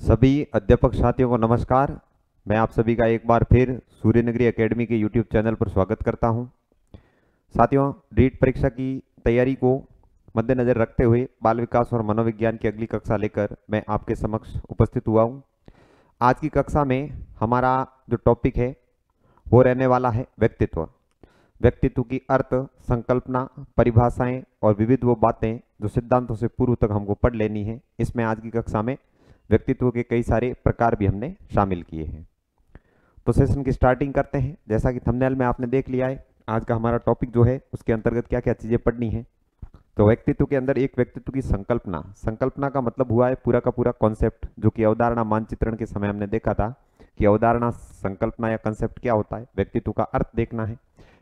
सभी अध्यापक साथियों को नमस्कार। मैं आप सभी का एक बार फिर सूर्यनगरी एकेडमी के यूट्यूब चैनल पर स्वागत करता हूं। साथियों, रीट परीक्षा की तैयारी को मद्देनजर रखते हुए बाल विकास और मनोविज्ञान की अगली कक्षा लेकर मैं आपके समक्ष उपस्थित हुआ हूं। आज की कक्षा में हमारा जो टॉपिक है वो रहने वाला है व्यक्तित्व। व्यक्तित्व की अर्थ, संकल्पना, परिभाषाएं और विविध वो बातें जो सिद्धांतों से पूर्व तक हमको पढ़ लेनी है। इसमें आज की कक्षा में व्यक्तित्व के कई सारे प्रकार भी हमने शामिल किए हैं। तो सेशन की स्टार्टिंग करते हैं। जैसा कि थंबनेल में आपने देख लिया है, आज का हमारा टॉपिक जो है उसके अंतर्गत क्या क्या चीजें पढ़नी है। तो व्यक्तित्व के अंदर एक व्यक्तित्व की संकल्पना, संकल्पना का मतलब हुआ है पूरा का पूरा कॉन्सेप्ट, जो कि अवधारणा मानचित्रण के समय हमने देखा था कि अवधारणा, संकल्पना या कंसेप्ट क्या होता है। व्यक्तित्व का अर्थ देखना है,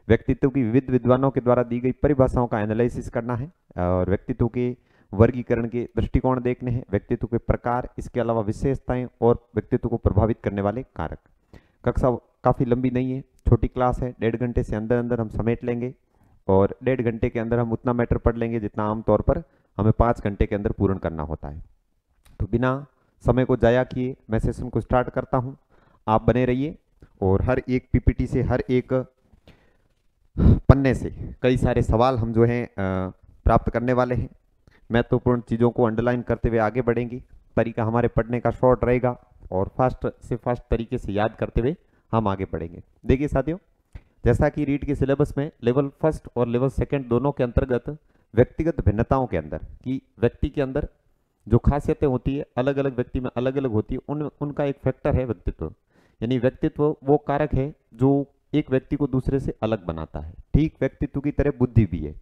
व्यक्तित्व की विविध विद्वानों के द्वारा दी गई परिभाषाओं का एनालिसिस करना है और व्यक्तित्व के वर्गीकरण के दृष्टिकोण देखने हैं, व्यक्तित्व के प्रकार, इसके अलावा विशेषताएं और व्यक्तित्व को प्रभावित करने वाले कारक। कक्षा काफी लंबी नहीं है, छोटी क्लास है, 1.5 घंटे से अंदर अंदर हम समेट लेंगे और 1.5 घंटे के अंदर हम उतना मैटर पढ़ लेंगे जितना आमतौर पर हमें 5 घंटे के अंदर पूर्ण करना होता है। तो बिना समय को जाया किए मैं सेशन को स्टार्ट करता हूं। आप बने रहिए और हर एक पीपीटी से, हर एक पन्ने से कई सारे सवाल हम जो हैं प्राप्त करने वाले हैं। महत्वपूर्ण चीज़ों को अंडरलाइन करते हुए आगे बढ़ेंगे। तरीका हमारे पढ़ने का शॉर्ट रहेगा और फास्ट से फास्ट तरीके से याद करते हुए हम आगे बढ़ेंगे। देखिए साथियों, जैसा कि रीट के सिलेबस में लेवल फर्स्ट और लेवल सेकंड दोनों के अंतर्गत व्यक्तिगत भिन्नताओं के अंदर कि व्यक्ति के अंदर जो खासियतें होती है अलग अलग व्यक्ति में अलग अलग होती है, उनका एक फैक्टर है व्यक्तित्व। यानी व्यक्तित्व वो कारक है जो एक व्यक्ति को दूसरे से अलग बनाता है। ठीक व्यक्तित्व की तरह बुद्धि भी है।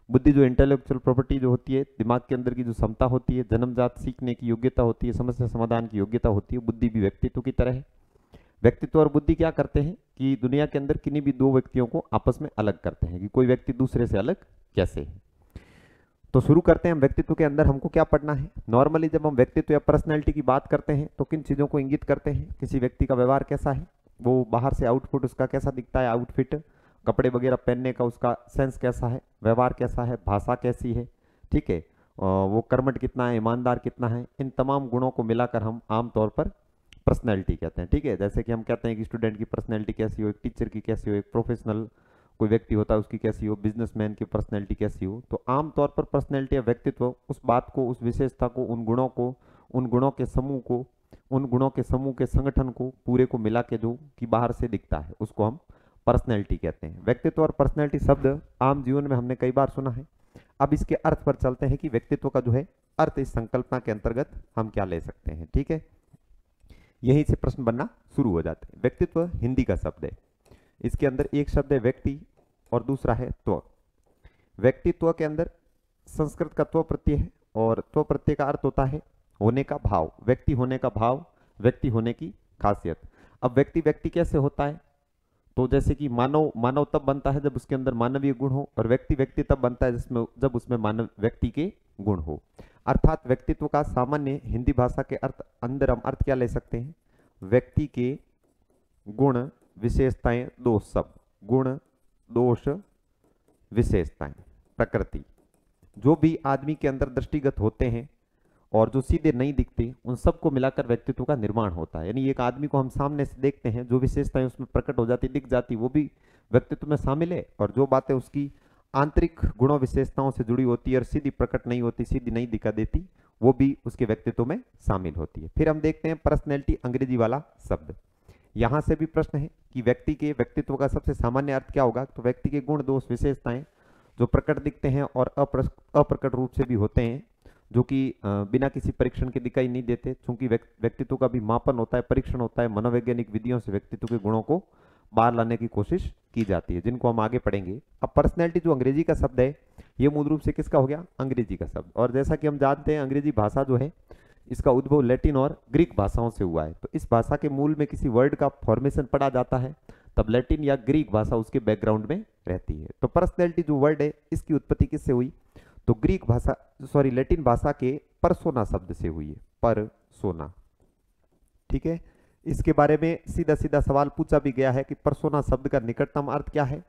बुद्धि जो इंटेलेक्चुअल प्रॉपर्टी जो होती है, दिमाग के अंदर की जो क्षमता होती है, जन्मजात सीखने की योग्यता होती है, समस्या समाधान की योग्यता होती है, बुद्धि भी व्यक्तित्व की तरह है। व्यक्तित्व और बुद्धि क्या करते हैं कि दुनिया के अंदर किन्हीं भी दो व्यक्तियों को आपस में अलग करते हैं कि कोई व्यक्ति दूसरे से अलग कैसे है। तो शुरू करते हैं हम। व्यक्तित्व के अंदर हमको क्या पढ़ना है। नॉर्मली जब हम व्यक्तित्व या पर्सनैलिटी की बात करते हैं तो किन चीजों को इंगित करते हैं। किसी व्यक्ति का व्यवहार कैसा है, वो बाहर से आउटपुट उसका कैसा दिखता है, आउटफिट, कपड़े वगैरह पहनने का उसका सेंस कैसा है, व्यवहार कैसा है, भाषा कैसी है, ठीक है, वो कर्मठ कितना है, ईमानदार कितना है, इन तमाम गुणों को मिलाकर हम आमतौर पर पर्सनैलिटी कहते हैं। ठीक है, जैसे कि हम कहते हैं कि स्टूडेंट की पर्सनैलिटी कैसी हो, एक टीचर की कैसी हो, एक प्रोफेशनल कोई व्यक्ति होता है उसकी कैसी हो, बिजनेसमैन की पर्सनैलिटी कैसी हो। तो आमतौर पर पर्सनैलिटी या व्यक्तित्व उस बात को, उस विशेषता को, उन गुणों को, उन गुणों के समूह को, उन गुणों के समूह के संगठन को पूरे को मिला के जो कि बाहर से दिखता है उसको हम पर्सनैलिटी कहते हैं। व्यक्तित्व और पर्सनैलिटी शब्द आम जीवन में हमने कई बार सुना है। अब इसके अर्थ पर चलते हैं कि व्यक्तित्व का जो है अर्थ इस संकल्पना के अंतर्गत हम क्या ले सकते हैं। ठीक है, यहीं से प्रश्न बनना शुरू हो जाते हैं। व्यक्तित्व हिंदी का शब्द है, इसके अंदर एक शब्द है व्यक्ति और दूसरा है त्व। व्यक्तित्व के अंदर संस्कृत का त्व प्रत्यय है और त्व प्रत्यय का अर्थ होता है होने का भाव, व्यक्ति होने का भाव, व्यक्ति होने की खासियत। अब व्यक्ति व्यक्ति कैसे होता है, तो जैसे कि मानव मानव तब बनता है जब उसके अंदर मानवीय गुण हो, और व्यक्ति व्यक्ति तब बनता है जिसमें जब उसमें मानव व्यक्ति के गुण हो। अर्थात व्यक्तित्व का सामान्य हिंदी भाषा के अर्थ अंदर हम अर्थ क्या ले सकते हैं, व्यक्ति के गुण, विशेषताएं, दोष, सब गुण, दोष, विशेषताएं, प्रकृति, जो भी आदमी के अंदर दृष्टिगत होते हैं और जो सीधे नहीं दिखते, उन सबको मिलाकर व्यक्तित्व का निर्माण होता है। यानी एक आदमी को हम सामने से देखते हैं, जो विशेषताएं उसमें प्रकट हो जाती, दिख जाती, वो भी व्यक्तित्व में शामिल है, और जो बातें उसकी आंतरिक गुणों विशेषताओं से जुड़ी होती है और सीधी प्रकट नहीं होती, सीधी नहीं दिखा देती, वो भी उसके व्यक्तित्व में शामिल होती है। फिर हम देखते हैं पर्सनैलिटी, अंग्रेजी वाला शब्द। यहां से भी प्रश्न है कि व्यक्ति के व्यक्तित्व का सबसे सामान्य अर्थ क्या होगा। तो व्यक्ति के गुण, दोष, विशेषताएं जो प्रकट दिखते हैं और अप्रकट रूप से भी होते हैं, जो कि बिना किसी परीक्षण के दिखाई नहीं देते, क्योंकि व्यक्तित्व का भी मापन होता है, परीक्षण होता है, मनोवैज्ञानिक विधियों से व्यक्तित्व के गुणों को बाहर लाने की कोशिश की जाती है, जिनको हम आगे पढ़ेंगे। अब पर्सनैलिटी जो अंग्रेजी का शब्द है, ये मूल रूप से किसका हो गया, अंग्रेजी का शब्द। और जैसा कि हम जानते हैं अंग्रेजी भाषा जो है इसका उद्भव लैटिन और ग्रीक भाषाओं से हुआ है। तो इस भाषा के मूल में किसी वर्ड का फॉर्मेशन पढ़ा जाता है, तब लैटिन या ग्रीक भाषा उसके बैकग्राउंड में रहती है। तो पर्सनैलिटी जो वर्ड है इसकी उत्पत्ति किससे हुई, तो ग्रीक भाषा, सॉरी, लैटिन भाषा के परसोना शब्द से हुई है, परसोना। ठीक है, इसके बारे में सीधा सीधा सवाल पूछा भी गया है कि परसोना शब्द का निकटतम अर्थ क्या है,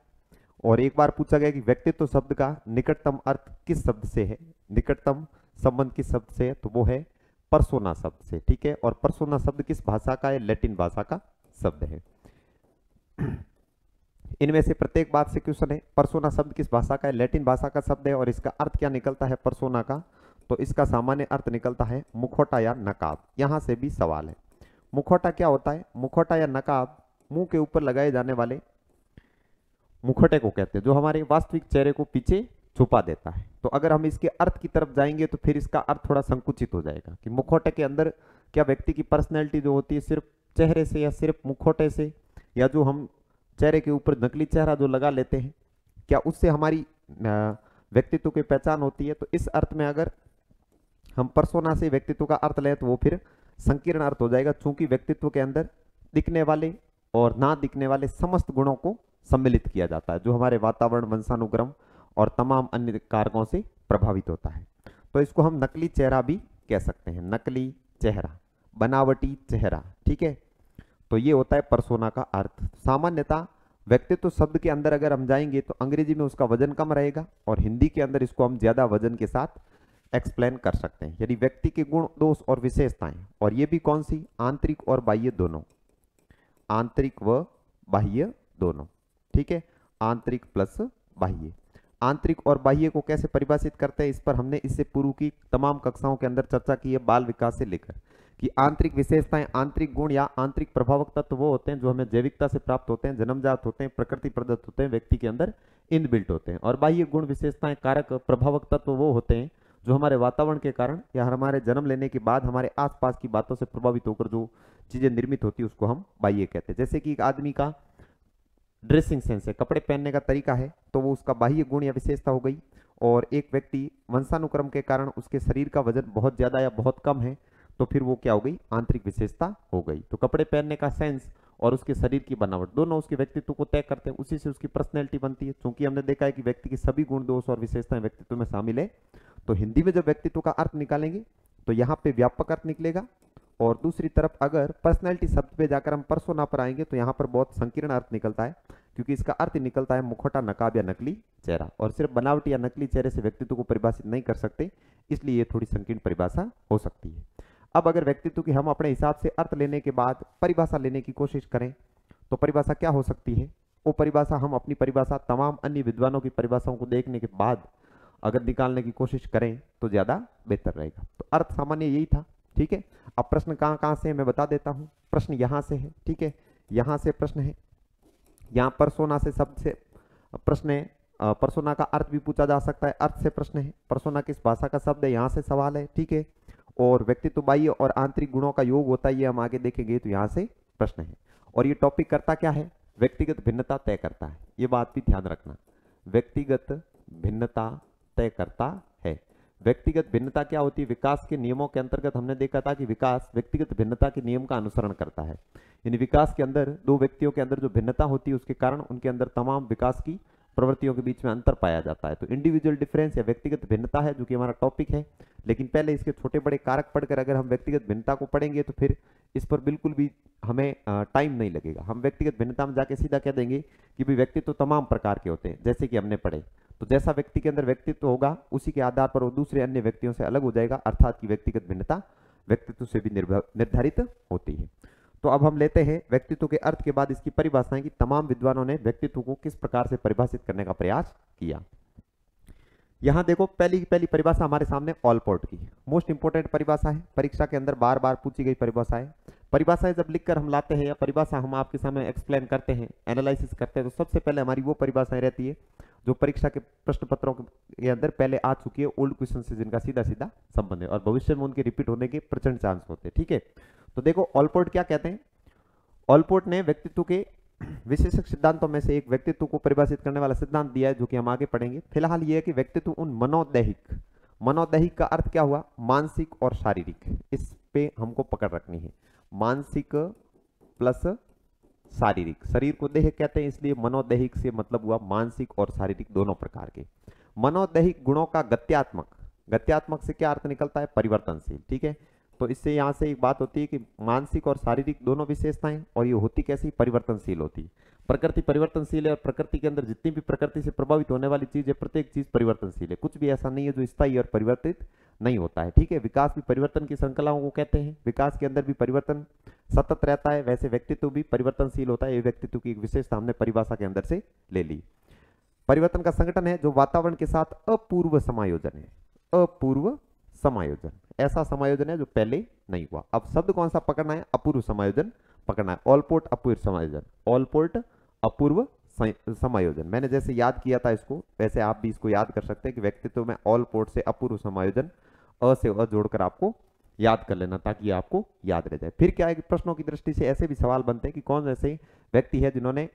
और एक बार पूछा गया कि व्यक्तित्व शब्द का निकटतम अर्थ किस शब्द से है, निकटतम संबंध किस शब्द से है, तो वो है पर्सोना शब्द से, ठीक है। और पर्सोना शब्द किस भाषा का है? लैटिन भाषा का शब्द है। इनमें से प्रत्येक बात से क्वेश्चन है। पर्सोना शब्द किस भाषा का है? लैटिन भाषा का शब्द है। और इसका अर्थ क्या निकलता है पर्सोना का? तो इसका सामान्य अर्थ निकलता है मुखौटा या नकाब। यहां से भी सवाल है, मुखौटा क्या होता है? मुखौटा या नकाब मुंह के ऊपर लगाए जाने वाले मुखौटे को कहते हैं, जो हमारे वास्तविक चेहरे को पीछे छुपा देता है। तो अगर हम इसके अर्थ की तरफ जाएंगे तो फिर इसका अर्थ थोड़ा संकुचित हो जाएगा कि मुखौटे के अंदर क्या व्यक्ति की पर्सनैलिटी जो होती है सिर्फ चेहरे से या सिर्फ मुखौटे से, या जो हम चेहरे के ऊपर नकली चेहरा जो लगा लेते हैं, क्या उससे हमारी व्यक्तित्व की पहचान होती है? तो इस अर्थ में अगर हम पर्सोना से व्यक्तित्व का अर्थ लें तो वो फिर संकीर्ण अर्थ हो जाएगा, चूंकि व्यक्तित्व के अंदर दिखने वाले और ना दिखने वाले समस्त गुणों को सम्मिलित किया जाता है, जो हमारे वातावरण, वंशानुक्रम और तमाम अन्य कारकों से प्रभावित होता है। तो इसको हम नकली चेहरा भी कह सकते हैं, नकली चेहरा, बनावटी चेहरा, ठीक है। तो ये होता है पर्सोना का अर्थ। सामान्यतः व्यक्तित्व शब्द के अंदर अगर हम जाएंगे तो अंग्रेजी में उसका वजन कम रहेगा और हिंदी के अंदर इसको हम ज्यादा वजन के साथ एक्सप्लेन कर सकते हैं। यदि व्यक्ति के गुण, दोष और विशेषताएं, और ये भी कौन सी? आंतरिक और बाह्य दोनों, आंतरिक व बाह्य दोनों, ठीक है। आंतरिक प्लस बाह्य। आंतरिक और बाह्य को कैसे परिभाषित करते हैं, इस पर हमने इससे पूर्व की तमाम कक्षाओं के अंदर चर्चा की है, बाल विकास से लेकर, कि आंतरिक विशेषताएं, आंतरिक गुण या आंतरिक प्रभावक तत्व वो होते हैं जो हमें जैविकता से प्राप्त होते हैं, जन्मजात होते हैं, प्रकृति प्रदत्त होते हैं, व्यक्ति के अंदर इनबिल्ट होते हैं। और बाह्य गुण, विशेषताएं, कारक, प्रभावक तत्व वो होते हैं जो हमारे वातावरण के कारण या हमारे जन्म लेने के बाद हमारे आसपास की बातों से प्रभावित होकर जो चीजें निर्मित होती है उसको हम बाह्य कहते हैं। जैसे कि एक आदमी का ड्रेसिंग सेंस है, कपड़े पहनने का तरीका है, तो वो उसका बाह्य गुण या विशेषता हो गई। और एक व्यक्ति वंशानुक्रम के कारण उसके शरीर का वजन बहुत ज्यादा या बहुत कम है, तो फिर वो क्या हो गई? आंतरिक विशेषता हो गई। तो कपड़े पहनने का सेंस और उसके शरीर की बनावट दोनों उसके व्यक्तित्व को तय करते हैं, उसी से उसकी पर्सनैलिटी बनती है। क्योंकि हमने देखा है कि व्यक्ति की सभी गुण, दोष और विशेषताएं व्यक्तित्व में शामिल है। तो हिंदी में जब व्यक्तित्व का अर्थ निकालेंगे तो यहाँ पे व्यापक अर्थ निकलेगा, और दूसरी तरफ अगर पर्सनैलिटी शब्द पे जाकर हम पर्सोना पर आएंगे तो यहाँ पर बहुत संकीर्ण अर्थ निकलता है, क्योंकि इसका अर्थ निकलता है मुखौटा, नकाब या नकली चेहरा। और सिर्फ बनावटी या नकली चेहरे से व्यक्तित्व को परिभाषित नहीं कर सकते, इसलिए ये थोड़ी संकीर्ण परिभाषा हो सकती है। अब अगर व्यक्तित्व की हम अपने हिसाब से अर्थ लेने के बाद परिभाषा लेने की कोशिश करें तो परिभाषा क्या हो सकती है? वो परिभाषा हम अपनी परिभाषा तमाम अन्य विद्वानों की परिभाषाओं को देखने के बाद अगर निकालने की कोशिश करें तो ज्यादा बेहतर रहेगा। तो अर्थ सामान्य यही था, ठीक है। अब प्रश्न कहाँ कहाँ से है मैं बता देता हूँ। प्रश्न यहाँ से है, ठीक है, यहाँ से प्रश्न है, यहाँ पर्सोना से शब्द से प्रश्न है, पर्सोना का अर्थ भी पूछा जा सकता है, अर्थ से प्रश्न है, पर्सोना किस भाषा का शब्द है, यहाँ से सवाल है, ठीक है। और व्यक्तित्व बाह्य और आंतरिक गुणों का योग होता है, ये हम आगे देखेंगे, तो यहाँ से प्रश्न है। और ये टॉपिक करता क्या है? व्यक्तिगत भिन्नता तय करता है। ये बात भी ध्यान रखना, व्यक्तिगत भिन्नता तय करता है। व्यक्तिगत भिन्नता क्या होती है? विकास के नियमों के अंतर्गत हमने देखा था कि विकास व्यक्तिगत भिन्नता के नियम का अनुसरण करता है। यानी विकास के अंदर दो व्यक्तियों के अंदर जो भिन्नता होती है उसके कारण उनके अंदर तमाम विकास की प्रवृत्तियों के बीच में अंतर पाया जाता है। तो इंडिविजुअल डिफरेंस या व्यक्तिगत भिन्नता है जो कि हमारा टॉपिक है। लेकिन पहले इसके छोटे बड़े कारक पढ़कर अगर हम व्यक्तिगत भिन्नता को पढ़ेंगे तो फिर इस पर बिल्कुल भी हमें टाइम नहीं लगेगा। हम व्यक्तिगत भिन्नता में जाके सीधा कह देंगे कि भाई व्यक्तित्व तो तमाम प्रकार के होते हैं, जैसे कि हमने पढ़े। तो जैसा व्यक्ति के अंदर व्यक्तित्व होगा उसी के आधार पर वो दूसरे अन्य व्यक्तियों से अलग हो जाएगा, अर्थात की व्यक्तिगत भिन्नता व्यक्तित्व से भी निर्धारित होती है। तो अब हम लेते हैं व्यक्तित्व के अर्थ के बाद इसकी परिभाषाएं कि तमाम विद्वानों ने व्यक्तित्व को किस प्रकार से परिभाषित करने का प्रयास किया। यहां देखो पहली परिभाषा हमारे सामने ऑलपोर्ट की मोस्ट इंपोर्टेंट परिभाषा है, परीक्षा के अंदर बार बार पूछी गई परिभाषा है। परिभाषाएं जब लिखकर हम लाते हैं या परिभाषा हम आपके सामने एक्सप्लेन करते हैं, एनालिसिस करते हैं, तो सबसे पहले हमारी वो परिभाषाएं रहती है जो परीक्षा के प्रश्न पत्रों के अंदर पहले आ चुकी है, ओल्ड क्वेश्चन से जिनका सीधा सीधा संबंध है और भविष्य में उनके रिपीट होने के प्रचंड चांस होते हैं, ठीक है। तो देखो ऑलपोर्ट क्या कहते हैं। ऑलपोर्ट ने व्यक्तित्व के विशेषक सिद्धांतों में से एक व्यक्तित्व को परिभाषित करने वाला सिद्धांत दिया है जो कि हम आगे पढ़ेंगे। फिलहाल यह है कि व्यक्तित्व उन मनोदैहिक का अर्थ क्या हुआ? मानसिक और शारीरिक। इस पे हमको पकड़ रखनी है, मानसिक प्लस शारीरिक। शरीर को देह कहते हैं, इसलिए मनोदैहिक से मतलब हुआ मानसिक और शारीरिक दोनों प्रकार के। मनोदैहिक गुणों का गत्यात्मक से क्या अर्थ निकलता है? परिवर्तनशील, ठीक है। तो इससे यहाँ से एक बात होती है कि मानसिक और शारीरिक दोनों विशेषताएं, और ये होती कैसी? परिवर्तनशील होती। प्रकृति परिवर्तनशील है और प्रकृति के अंदर जितनी भी प्रकृति से प्रभावित होने वाली चीज है, प्रत्येक चीज परिवर्तनशील है। कुछ भी ऐसा नहीं है जो स्थायी और परिवर्तित नहीं होता है। ठीक है, विकास भी परिवर्तन की श्रृंखलाओं को कहते हैं। विकास के अंदर भी परिवर्तन सतत रहता है, वैसे व्यक्तित्व भी परिवर्तनशील होता है। ये व्यक्तित्व की एक विशेषता हमने परिभाषा के अंदर से ले ली। परिवर्तन का संगठन है जो वातावरण के साथ अपूर्व समायोजन है। अपूर्व समायोजन, ऐसा समायोजन है जो पहले नहीं हुआ। अब शब्द कौन सा पकड़ना है? अपूर्व समायोजन पकड़ना है। ऑलपोर्ट अपूर्व समायोजन, ऑलपोर्ट अपूर्व समायोजन। मैंने जैसे याद किया था इसको, वैसे आप भी इसको याद कर सकते हैं कि व्यक्तित्व में ऑलपोर्ट से अपूर्व समायोजन, अ से अ जोड़कर आपको याद कर लेना ताकि आपको याद रह जाए। फिर क्या है कि प्रश्नों की दृष्टि से ऐसे भी सवाल बनते हैं कि कौन ऐसे व्यक्ति है जिन्होंने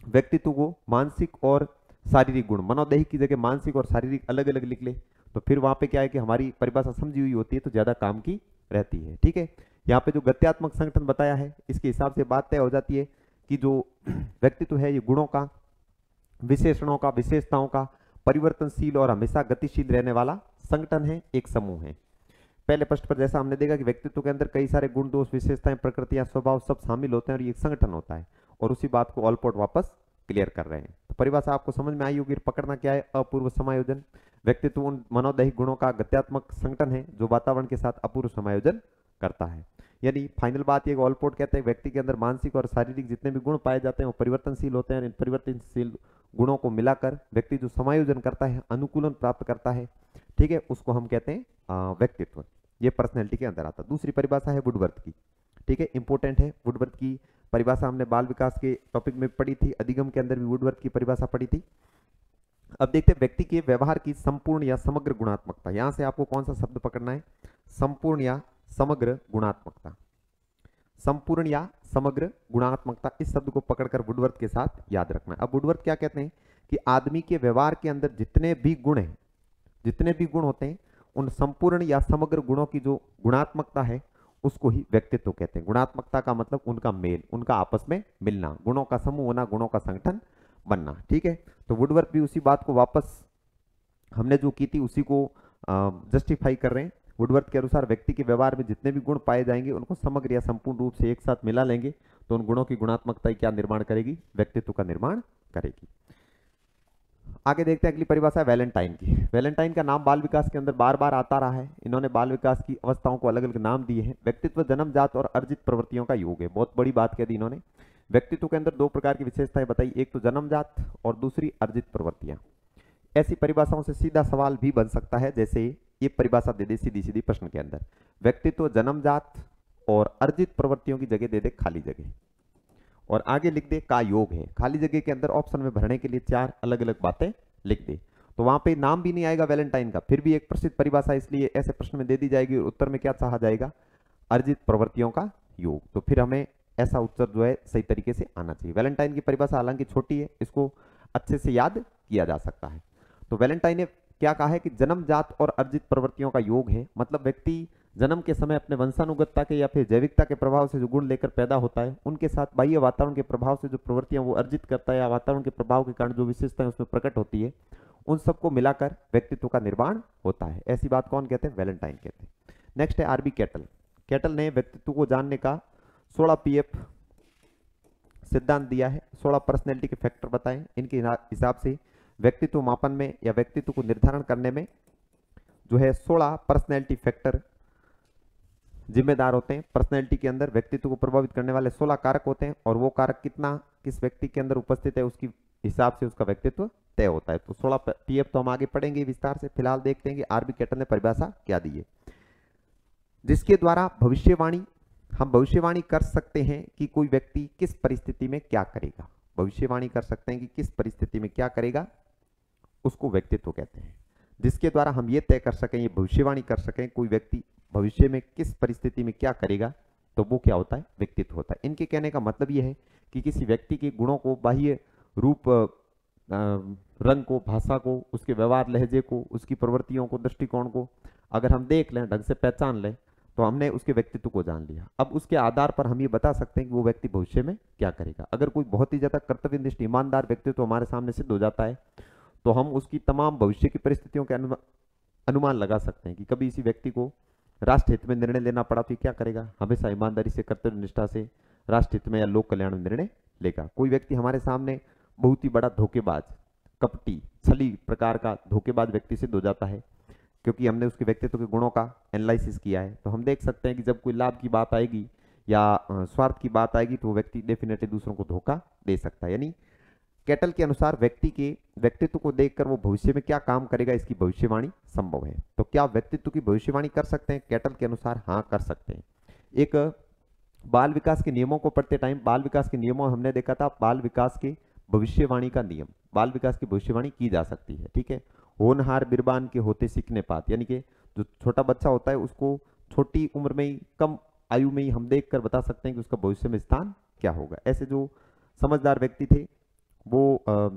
व्यक्तित्व को मानसिक और शारीरिक गुण, मनोदैहिक की जगह मानसिक और शारीरिक अलग अलग लिख ले, तो फिर वहां पे क्या है कि हमारी परिभाषा समझी हुई होती है तो ज्यादा काम की रहती है। ठीक है, यहाँ पे जो गत्यात्मक संगठन बताया है इसके हिसाब से बात तय हो जाती है कि जो व्यक्तित्व है ये गुणों का, विशेषणों का, विशेषताओं का परिवर्तनशील और हमेशा गतिशील रहने वाला संगठन है, एक समूह है। पहले पृष्ठ पर जैसा हमने देखा कि व्यक्तित्व के अंदर कई सारे गुण, दोष, विशेषताएं, प्रकृतियां, स्वभाव सब शामिल होते हैं और ये एक संगठन होता है, और उसी बात को ऑलपोर्ट वापस क्लियर कर रहे हैं। तो परिभाषा आपको समझ में आई होगी। पकड़ना क्या है? अपूर्व समायोजन। व्यक्तित्व उन मनोदैहिक गुणों का गत्यात्मक संगठन है जो वातावरण के साथ अपूर्व समायोजन करता है। यानी फाइनल बात ये, ऑलपोर्ट कहते हैं व्यक्ति के अंदर मानसिक और शारीरिक जितने भी गुण पाए जाते हैं वो परिवर्तनशील होते हैं। इन परिवर्तनशील गुणों को मिलाकर व्यक्ति जो समायोजन करता है, अनुकूलन प्राप्त करता है, ठीक है, उसको हम कहते हैं व्यक्तित्व। ये पर्सनैलिटी के अंदर आता है। दूसरी परिभाषा है वुडवर्थ की। ठीक है, इंपॉर्टेंट है। वुडवर्थ की परिभाषा हमने बाल विकास के टॉपिक में पढ़ी थी, अधिगम के अंदर भी वुडवर्थ की परिभाषा पढ़ी थी। अब देखते हैं व्यक्ति के व्यवहार की संपूर्ण या समग्र गुणात्मकता। यहां से आपको कौन सा शब्द पकड़ना है? संपूर्ण या समग्र गुणात्मकता। संपूर्ण या समग्र गुणात्मकता, इस शब्द को पकड़कर वुडवर्थ के साथ याद रखना है। अब वुडवर्थ क्या कहते हैं कि आदमी के व्यवहार के अंदर जितने भी गुण हैं, जितने भी गुण होते हैं, उन संपूर्ण या समग्र गुणों की जो गुणात्मकता है उसको ही व्यक्तित्व कहते हैं। गुणात्मकता का मतलब उनका मेल, उनका आपस में मिलना, गुणों का समूह होना, गुणों का संगठन बनना। ठीक है, तो वुडवर्थ भी उसी बात को वापस हमने जो की थी उसी को जस्टिफाई कर रहे हैं। वुडवर्थ के अनुसार व्यक्ति के व्यवहार में जितने भी गुण पाए जाएंगे उनको समग्र या संपूर्ण रूप से एक साथ मिला लेंगे तो उन गुणों की गुणात्मकता क्या निर्माण करेगी? व्यक्तित्व का निर्माण करेगी। आगे देखते हैं अगली परिभाषा है वैलेंटाइन की। वैलेंटाइन का नाम बाल विकास के अंदर बार बार आता रहा है। इन्होंने बाल विकास की अवस्थाओं को अलग अलग नाम दिए हैं। व्यक्तित्व जन्मजात और अर्जित प्रवृत्तियों का योग है। बहुत बड़ी बात कह दी इन्होंने। व्यक्तित्व के अंदर दो प्रकार की विशेषताएं बताई, एक तो जन्मजात और दूसरी अर्जित प्रवृत्तियां। ऐसी परिभाषाओं से सीधा सवाल भी बन सकता है, जैसे ये परिभाषा दे दे सीधी सीधी प्रश्न के अंदर, व्यक्तित्व जन्मजात और अर्जित प्रवृत्तियों की जगह दे दे खाली जगह, और आगे लिख दे का योग है। खाली जगह के अंदर ऑप्शन में भरने के लिए चार अलग अलग बातें लिख दे, तो वहां पे नाम भी नहीं आएगा वैलेंटाइन का, फिर भी एक प्रसिद्ध परिभाषा इसलिए ऐसे प्रश्न में दे दी जाएगी और उत्तर में क्या चाहा जाएगा? अर्जित प्रवृत्तियों का योग। तो फिर हमें ऐसा उत्तर जो है सही तरीके से आना चाहिए। वैलेंटाइन की परिभाषा हालांकि छोटी है, इसको अच्छे से याद किया जा सकता है। तो वैलेंटाइन ने क्या कहा है कि जन्मजात और अर्जित प्रवृत्तियों का योग है, मतलब व्यक्ति जन्म के समय अपने वंशानुगतता के या फिर जैविकता के प्रभाव से जो गुण लेकर पैदा होता है, उनके साथ बाह्य वातावरण के प्रभाव से जो प्रवृत्तियां वो अर्जित करता है या वातावरण के प्रभाव के कारण जो विशेषताएं उसमें प्रकट होती है, उन सबको मिलाकर व्यक्तित्व का निर्माण होता है। ऐसी बात कौन कहते हैं? वैलेंटाइन कहते हैं। नेक्स्ट है आरबी कैटल। कैटल ने व्यक्तित्व को जानने का 16 पीएफ सिद्धांत दिया है। 16 पर्सनैलिटी के फैक्टर बताएं। इनके हिसाब से व्यक्तित्व मापन में या व्यक्तित्व को निर्धारण करने में जो है 16 पर्सनैलिटी फैक्टर जिम्मेदार होते हैं। पर्सनैलिटी के अंदर व्यक्तित्व को प्रभावित करने वाले 16 कारक होते हैं और वो कारक कितना किस व्यक्ति के अंदर उपस्थित है उसकी हिसाब से उसका व्यक्तित्व तय होता है। तो 16 पीएफ तो हम आगे पढ़ेंगे विस्तार से, फिलहाल देखते हैं कि आरबी कैटल ने परिभाषा क्या दी है, जिसके द्वारा हम भविष्यवाणी कर सकते हैं कि कोई व्यक्ति किस परिस्थिति में क्या करेगा। भविष्यवाणी कर सकते हैं कि किस परिस्थिति में क्या करेगा, उसको व्यक्तित्व कहते हैं। जिसके द्वारा हम ये तय कर सकें, ये भविष्यवाणी कर सकें कोई व्यक्ति भविष्य में किस परिस्थिति में क्या करेगा, तो वो क्या होता है? व्यक्तित्व होता है। इनके कहने का मतलब ये है कि किसी व्यक्ति के गुणों को, बाह्य रूप, रंग को, भाषा को, उसके व्यवहार लहजे को, उसकी प्रवृत्तियों को, दृष्टिकोण को अगर हम देख लें, ढंग से पहचान लें, तो हमने उसके व्यक्तित्व को जान लिया। अब उसके आधार पर हम ये बता सकते हैं कि वो व्यक्ति भविष्य में क्या करेगा। अगर कोई बहुत ही ज्यादा कर्तव्यनिष्ठ ईमानदार व्यक्तित्व हमारे सामने सिद्ध हो जाता है तो हम उसकी तमाम भविष्य की परिस्थितियों के अनुमान लगा सकते हैं कि कभी इसी व्यक्ति को राष्ट्र हित में निर्णय लेना पड़ा तो क्या करेगा। हमेशा ईमानदारी से, कर्तव्य निष्ठा से राष्ट्र हित में या लोक कल्याण में निर्णय लेगा। कोई व्यक्ति हमारे सामने बहुत ही बड़ा धोखेबाज, कपटी, छली प्रकार का धोखेबाज व्यक्ति सिद्ध हो जाता है, क्योंकि हमने उसके व्यक्तित्व के गुणों का एनालिसिस किया है। तो हम देख सकते हैं कि जब कोई लाभ की बात आएगी या स्वार्थ की बात आएगी तो वो व्यक्ति डेफिनेटली दूसरों को धोखा दे सकता है। यानी कैटल के अनुसार व्यक्ति के व्यक्तित्व को देखकर वो भविष्य में क्या काम करेगा इसकी भविष्यवाणी संभव है। तो क्या व्यक्तित्व की भविष्यवाणी कर सकते हैं? कैटल के अनुसार हाँ, कर सकते हैं। एक बाल विकास के नियमों को पढ़ते टाइम, बाल विकास के नियमों हमने देखा था, बाल विकास के भविष्यवाणी का नियम, बाल विकास की भविष्यवाणी की जा सकती है। ठीक है, होनहार बिरबान के होते सीखने पात, यानी कि जो छोटा बच्चा होता है उसको छोटी उम्र में ही, कम आयु में ही हम देखकर बता सकते हैं कि उसका भविष्य में स्थान क्या होगा। ऐसे जो समझदार व्यक्ति थे वो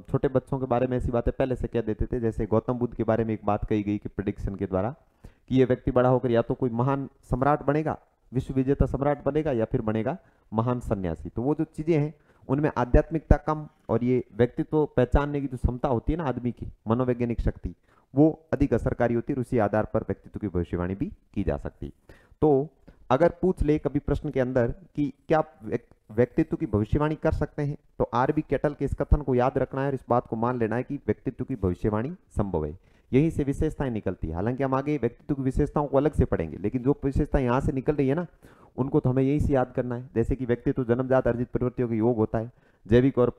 छोटे बच्चों के बारे में ऐसी बातें पहले से कह देते थे। जैसे गौतम बुद्ध के बारे में एक बात कही गई कि प्रेडिक्शन के द्वारा कि ये व्यक्ति बड़ा होकर या तो कोई महान सम्राट बनेगा, विश्व विजेता सम्राट बनेगा, या फिर बनेगा महान सन्यासी। तो वो जो चीजें हैं उनमें आध्यात्मिकता कम और ये व्यक्तित्व पहचानने की जो क्षमता होती है ना आदमी की, मनोवैज्ञानिक शक्ति, वो अधिक असरकारी होती है और उसी आधार पर व्यक्तित्व की भविष्यवाणी भी की जा सकती। तो अगर पूछ ले कभी प्रश्न के अंदर कि क्या व्यक्तित्व की भविष्यवाणी कर सकते हैं, तो आरबी कैटल के इस कथन को याद रखना है और इस बात को मान लेना है कि व्यक्तित्व की भविष्यवाणी संभव है। यहीं से विशेषताएं निकलती है। हालांकि हम आगे व्यक्तित्व की विशेषताओं को अलग से पढ़ेंगे, लेकिन जो विशेषता यहाँ से निकल रही है ना, उनको तो हमें यहीं से याद करना है। जैसे कि व्यक्तित्व जन्मजात अर्जित प्रवृत्तियों का योग होता है, जैविक और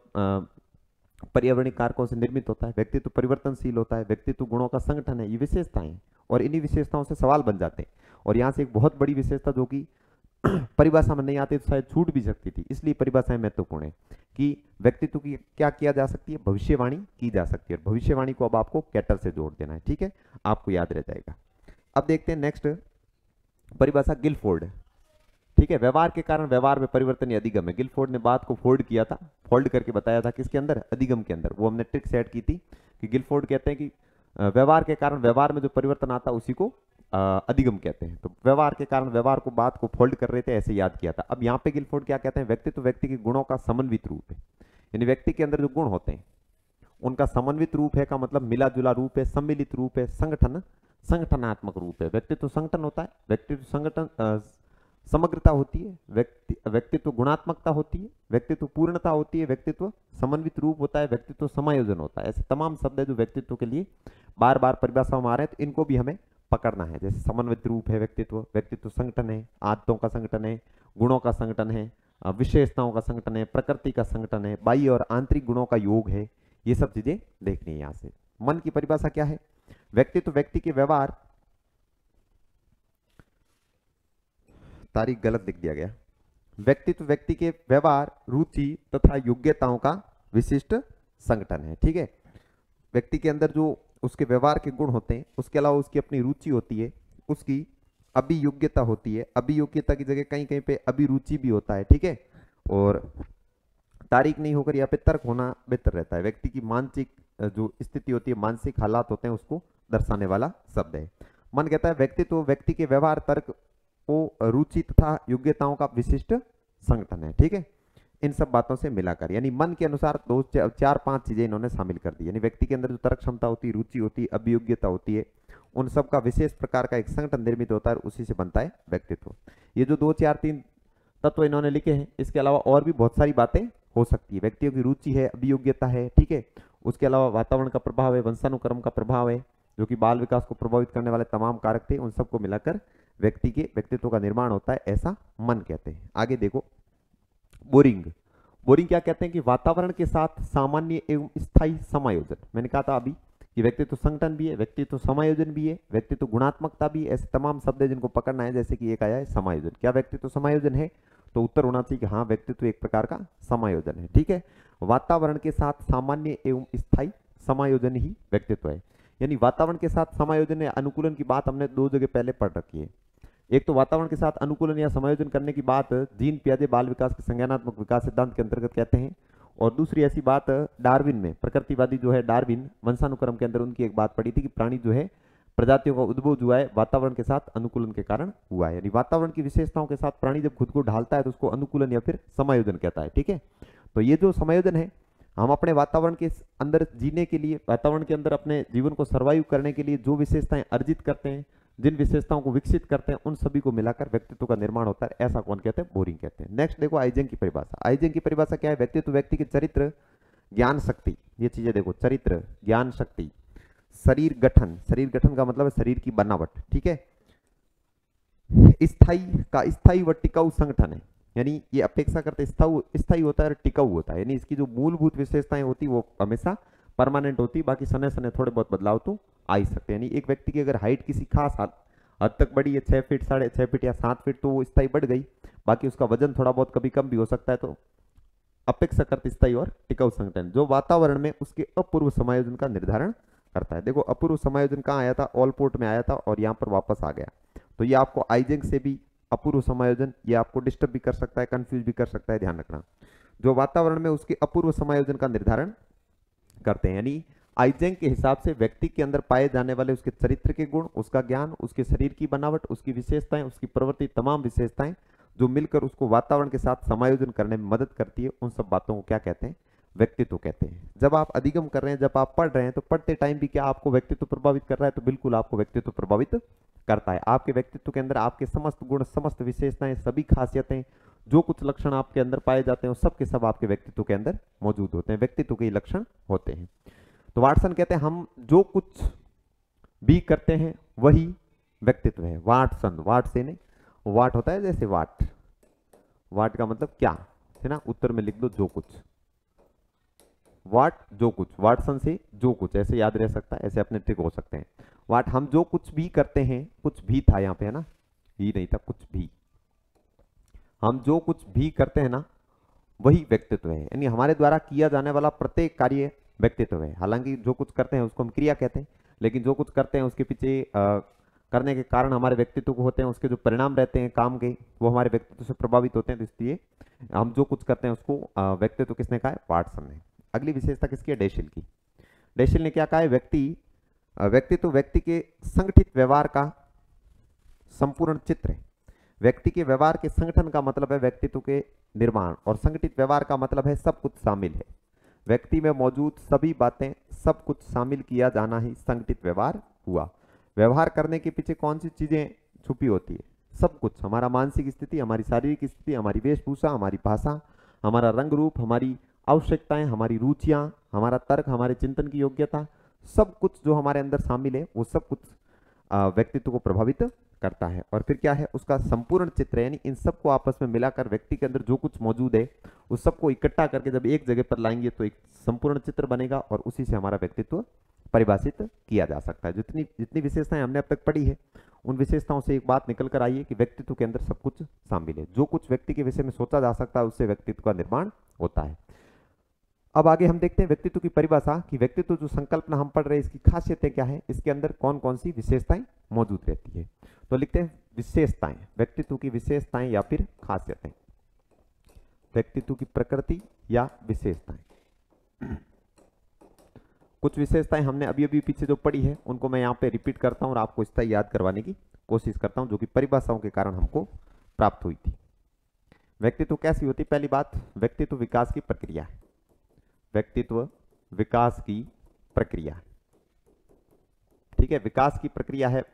पर्यावरणीय कारकों से निर्मित होता है, व्यक्तित्व परिवर्तनशील होता है, व्यक्तित्व गुणों का संगठन है। ये विशेषताएं हैं और इन्हीं विशेषताओं से सवाल बन जाते हैं। और यहाँ से एक बहुत बड़ी विशेषता जो कि परिभाषा में नहीं आती तो शायद छूट भी सकती थी, इसलिए परिभाषाएं महत्वपूर्ण है कि व्यक्तित्व की क्या किया जा सकती है, भविष्यवाणी की जा सकती है। और भविष्यवाणी को अब आपको कैटल से जोड़ देना है। ठीक है, आपको याद रह जाएगा। अब देखते हैं नेक्स्ट परिभाषा, गिलफोर्ड। ठीक है, व्यवहार के कारण व्यवहार में परिवर्तन या अधिगम है। गिलफोर्ड ने बात को फोल्ड किया था, फोल्ड करके बताया था किसके अंदर, अधिगम के अंदर। वो हमने ट्रिक सेट की थी कि गिलफोर्ड कहते हैं कि व्यवहार के कारण व्यवहार में जो परिवर्तन आता है उसी को अधिगम कहते हैं। तो व्यवहार के कारण व्यवहार को, बात को फोल्ड कर रहे थे, ऐसे याद किया था। अब यहाँ पे गिलफोर्ड क्या कहते हैं, व्यक्तित्व व्यक्ति के गुणों का समन्वित रूप है। यानी व्यक्ति के अंदर जो गुण होते हैं उनका समन्वित रूप है का मतलब मिला जुला रूप है, सम्मिलित रूप है, संगठन, संगठनात्मक रूप है। व्यक्तित्व संगठन होता है, व्यक्तित्व संगठन समग्रता होती है, व्यक्तित्व गुणात्मकता होती है, व्यक्तित्व पूर्णता होती है, व्यक्तित्व समन्वित रूप होता है, व्यक्तित्व समायोजन होता है। ऐसे तमाम शब्द है जो व्यक्तित्व के लिए बार बार परिभाषाओं में आ रहे हैं, तो इनको भी हमें पकड़ना है। जैसे समन्वित रूप है व्यक्तित्व, व्यक्तित्व संगठन है, आदतों का संगठन है, गुणों का संगठन है, विशेषताओं का संगठन है, प्रकृति का संगठन है, बाह्य और आंतरिक गुणों का योग है। ये सब चीजें देखनी है। यहाँ से मन की परिभाषा क्या है, व्यक्तित्व व्यक्ति के व्यवहार, तारीख गलत लिख दिया गया, व्यक्तित्व व्यक्ति के व्यवहार, रुचि तथा योग्यताओं का विशिष्ट संगठन है। ठीक है, व्यक्ति के अंदर जो उसके व्यवहार के गुण होते हैं, उसके अलावा उसकी अपनी रुचि होती है, उसकी अभियोग्यता होती है। अभियोग्यता की जगह कहीं कहीं पे अभिरुचि भी होता है। ठीक है, और तारीख नहीं होकर यहाँ पे तर्क होना बेहतर रहता है। व्यक्ति की मानसिक जो स्थिति होती है, मानसिक हालात होते हैं, उसको दर्शाने वाला शब्द है। मन कहता है व्यक्तित्व व्यक्ति के व्यवहार, तर्क को, रुचि तथा योग्यताओं का विशिष्ट संगठन है। ठीक है, इन सब बातों से मिलाकर, यानी मन के अनुसार 4-5 चीजें इन्होंने शामिल कर दी। यानी व्यक्ति के अंदर जो तर्क क्षमता होती है, रुचि होती है, अभियोग्यता होती है, उन सब का विशेष प्रकार का एक संगठन निर्मित होता है, उसी से बनता है व्यक्तित्व। ये जो 2-4-3 तत्व इन्होंने लिखे हैं, इसके अलावा और भी बहुत सारी बातें हो सकती है। व्यक्तियों की रुचि है, अभियोग्यता है, ठीक है, उसके अलावा वातावरण का प्रभाव है, वंशानुक्रम का प्रभाव है, जो कि बाल विकास को प्रभावित करने वाले तमाम कारक थे, उन सबको मिलाकर व्यक्ति के व्यक्तित्व का निर्माण होता है, ऐसा मन कहते हैं। आगे देखो, बोरिंग। बोरिंग क्या कहते हैं कि वातावरण के साथ सामान्य एवं स्थायी समायोजन। मैंने कहा था अभी कि व्यक्तित्व संगठन भी है, व्यक्तित्व समायोजन भी है, व्यक्तित्व गुणात्मकता भी है। ऐसे तमाम शब्द है जिनको पकड़ना है। जैसे कि एक आया है समायोजन। क्या व्यक्तित्व समायोजन है? तो उत्तर होना चाहिए कि हाँ, व्यक्तित्व एक प्रकार का समायोजन है। ठीक है, वातावरण के साथ सामान्य एवं स्थायी समायोजन ही व्यक्तित्व है। यानी वातावरण के साथ समायोजन या अनुकूलन की बात हमने 2 जगह पहले पढ़ रखी है। एक तो वातावरण के साथ अनुकूलन या समायोजन करने की बात जीन पियाजे बाल विकास के संज्ञानात्मक विकास सिद्धांत के अंतर्गत कहते हैं, और दूसरी ऐसी बात डार्विन में, प्रकृतिवादी जो है डार्विन, वंशानुक्रम के अंदर उनकी एक बात पड़ी थी कि प्राणी जो है, प्रजातियों का उद्भव जो है वातावरण के साथ अनुकूलन के कारण हुआ है। यानी वातावरण की विशेषताओं के साथ प्राणी जब खुद को ढालता है तो उसको अनुकूलन या फिर समायोजन कहता है। ठीक है, तो ये जो समायोजन है, हम अपने वातावरण के अंदर जीने के लिए, वातावरण के अंदर अपने जीवन को सर्वाइव करने के लिए जो विशेषताएं अर्जित करते हैं, जिन विशेषताओं को विकसित करते हैं उन सभी को मिलाकर व्यक्तित्व का निर्माण होता है। ऐसा कौन कहते हैं? बोरिंग कहते हैं। नेक्स्ट देखो आइजेंग की परिभाषा। आइजेंग की परिभाषा क्या है? व्यक्तित्व व्यक्ति के चरित्र, ज्ञान, शक्ति, ये चीजें देखो, चरित्र, ज्ञान, शक्ति, शरीर गठन, शरीर गठन का मतलब है शरीर की बनावट, ठीक है, स्थायी व टिकाऊ संगठन है, यानी ये अपेक्षा करते स्थायी होता है और टिकाऊ होता है, यानी इसकी जो मूलभूत विशेषताएं होती वो हमेशा परमानेंट होती, बाकी समय समय थोड़े बहुत बदलाव तो आ ही सकते हैं। यानी एक व्यक्ति की अगर हाइट किसी खास हद तक बढ़ी है, 6 फीट, 6.5 फीट या 7 फीट, तो वो स्थायी बढ़ गई, बाकी उसका वजन थोड़ा बहुत कभी कम भी हो सकता है, तो अपेक्षाकृत स्थायी और टिकाऊ संगठन जो वातावरण में उसके अपूर्व समायोजन का निर्धारण करता है। देखो अपूर्व समायोजन कहाँ आया था? ऑलपोर्ट में आया था और यहाँ पर वापस आ गया, तो ये आपको आइजेंग से भी अपूर्व समायोजन, ये आपको डिस्टर्ब भी कर सकता है, कंफ्यूज भी कर सकता है, ध्यान रखना। जो वातावरण में उसके अपूर्व समायोजन का निर्धारण करते हैं, यानी आइजेंग के हिसाब से व्यक्ति के अंदर पाए जाने वाले उसके चरित्र के गुण, उसका ज्ञान, उसके शरीर की बनावट, उसकी विशेषताएं, उसकी प्रवृत्ति, तमाम विशेषताएं जो मिलकर उसको वातावरण के साथ समायोजन करने में मदद करती है, उन सब बातों को क्या कहते हैं? व्यक्तित्व कहते हैं। जब आप अधिगम कर रहे हैं, जब आप पढ़ रहे हैं, तो पढ़ते टाइम भी क्या आपको व्यक्तित्व प्रभावित कर रहा है? तो बिल्कुल आपको व्यक्तित्व प्रभावित करता है। आपके व्यक्तित्व के अंदर आपके समस्त गुण, समस्त विशेषताएं, सभी खासियतें, जो कुछ लक्षण आपके अंदर पाए जाते हैं, सब के सब आपके व्यक्तित्व के अंदर मौजूद होते हैं, व्यक्तित्व के लक्षण होते हैं। तो वाटसन कहते हैं हम जो कुछ भी करते हैं वही व्यक्तित्व है। वाटसन, वाट से नहीं, वाट होता है जैसे वाट, वाट का मतलब क्या है ना, उत्तर में लिख दो जो कुछ, वाट जो कुछ, वाटसन से जो कुछ, ऐसे याद रह सकता है, ऐसे अपने ट्रिक हो सकते हैं। वाट हम जो कुछ भी करते हैं, कुछ भी था यहाँ पे है ना, ही नहीं था, कुछ भी, हम जो कुछ भी करते हैं ना वही व्यक्तित्व है, यानी हमारे द्वारा किया जाने वाला प्रत्येक कार्य व्यक्तित्व है। हालांकि जो कुछ करते हैं उसको हम क्रिया कहते हैं, लेकिन जो कुछ करते हैं उसके पीछे करने के कारण हमारे व्यक्तित्व को होते हैं, उसके जो परिणाम रहते हैं काम के, वो हमारे व्यक्तित्व से प्रभावित होते हैं। तो इसलिए हम जो कुछ करते हैं उसको व्यक्तित्व किसने कहा है? वाटसन ने। अगली विशेषता किसकी है? डेशिल की। डेशिल ने क्या कहा है? व्यक्तित्व व्यक्ति के संगठित व्यवहार का संपूर्ण चित्र है। व्यक्ति के व्यवहार के संगठन का मतलब है व्यक्तित्व के निर्माण, और संगठित व्यवहार का मतलब है सब कुछ शामिल है। व्यक्ति में मौजूद सभी बातें, सब कुछ शामिल किया जाना ही संगठित व्यवहार हुआ। व्यवहार करने के पीछे कौन सी चीजें छुपी होती है? सब कुछ, हमारा मानसिक स्थिति, हमारी शारीरिक स्थिति, हमारी वेशभूषा, हमारी भाषा, हमारा रंग रूप, हमारी आवश्यकताएं, हमारी रुचियां, हमारा तर्क, हमारे चिंतन की योग्यता, सब कुछ जो हमारे अंदर शामिल है वो सब कुछ व्यक्तित्व को प्रभावित करता है। और फिर क्या है? उसका संपूर्ण चित्र, यानी इन सबको आपस में मिलाकर व्यक्ति के अंदर जो कुछ मौजूद है उस सबको इकट्ठा करके जब एक जगह पर लाएंगे तो एक संपूर्ण चित्र बनेगा और उसी से हमारा व्यक्तित्व परिभाषित किया जा सकता है। जितनी जितनी विशेषताएं हमने अब तक पढ़ी है उन विशेषताओं से एक बात निकल कर आई है कि व्यक्तित्व के अंदर सब कुछ शामिल है। जो कुछ व्यक्ति के विषय में सोचा जा सकता है उससे व्यक्तित्व का निर्माण होता है। अब आगे हम देखते हैं व्यक्तित्व की परिभाषा कि व्यक्तित्व जो संकल्पना हम पढ़ रहे हैं इसकी खासियतें क्या है, इसके अंदर कौन कौन सी विशेषताएं मौजूद रहती है। तो लिखते हैं विशेषताएं, व्यक्तित्व की विशेषताएं या फिर खासियतें, व्यक्तित्व की प्रकृति या विशेषताएं। कुछ विशेषताएं हमने अभी अभी पीछे जो पढ़ी है उनको मैं यहाँ पे रिपीट करता हूँ और आपको स्थायी याद करवाने की कोशिश करता हूँ, जो कि परिभाषाओं के कारण हमको प्राप्त हुई थी। व्यक्तित्व कैसी होती? पहली बात, व्यक्तित्व विकास की प्रक्रिया है। व्यक्तित्व विकास की प्रक्रिया, ठीक है, विकास की प्रक्रिया है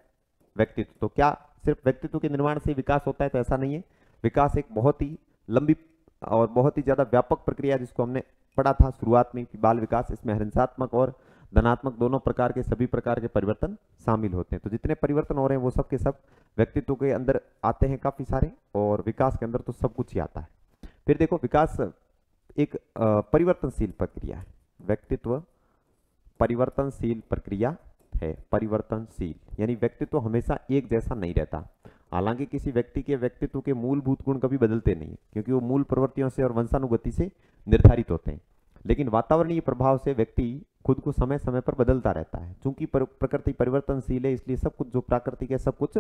व्यक्तित्व। तो क्या सिर्फ व्यक्तित्व के निर्माण से विकास होता है? तो ऐसा नहीं है। विकास एक बहुत ही लंबी और बहुत ही ज्यादा व्यापक प्रक्रिया जिसको हमने पढ़ा था शुरुआत में, बाल विकास। इसमें हिंसात्मक और धनात्मक दोनों प्रकार के, सभी प्रकार के परिवर्तन शामिल होते हैं। तो जितने परिवर्तन हो रहे हैं वो सब के सब व्यक्तित्व के अंदर आते हैं काफी सारे, और विकास के अंदर तो सब कुछ ही आता है। फिर देखो, विकास एक परिवर्तनशील प्रक्रिया है। व्यक्तित्व परिवर्तनशील प्रक्रिया है, परिवर्तनशील, यानी व्यक्तित्व हमेशा एक जैसा नहीं रहता। हालांकि किसी व्यक्ति के व्यक्तित्व के मूलभूत गुण कभी बदलते नहीं, क्योंकि वो मूल प्रवृत्तियों से और वंशानुगति से निर्धारित होते हैं। लेकिन वातावरणीय प्रभाव से व्यक्ति खुद को समय समय पर बदलता रहता है। चूंकि प्रकृति परिवर्तनशील है, इसलिए सब कुछ जो प्राकृतिक है सब कुछ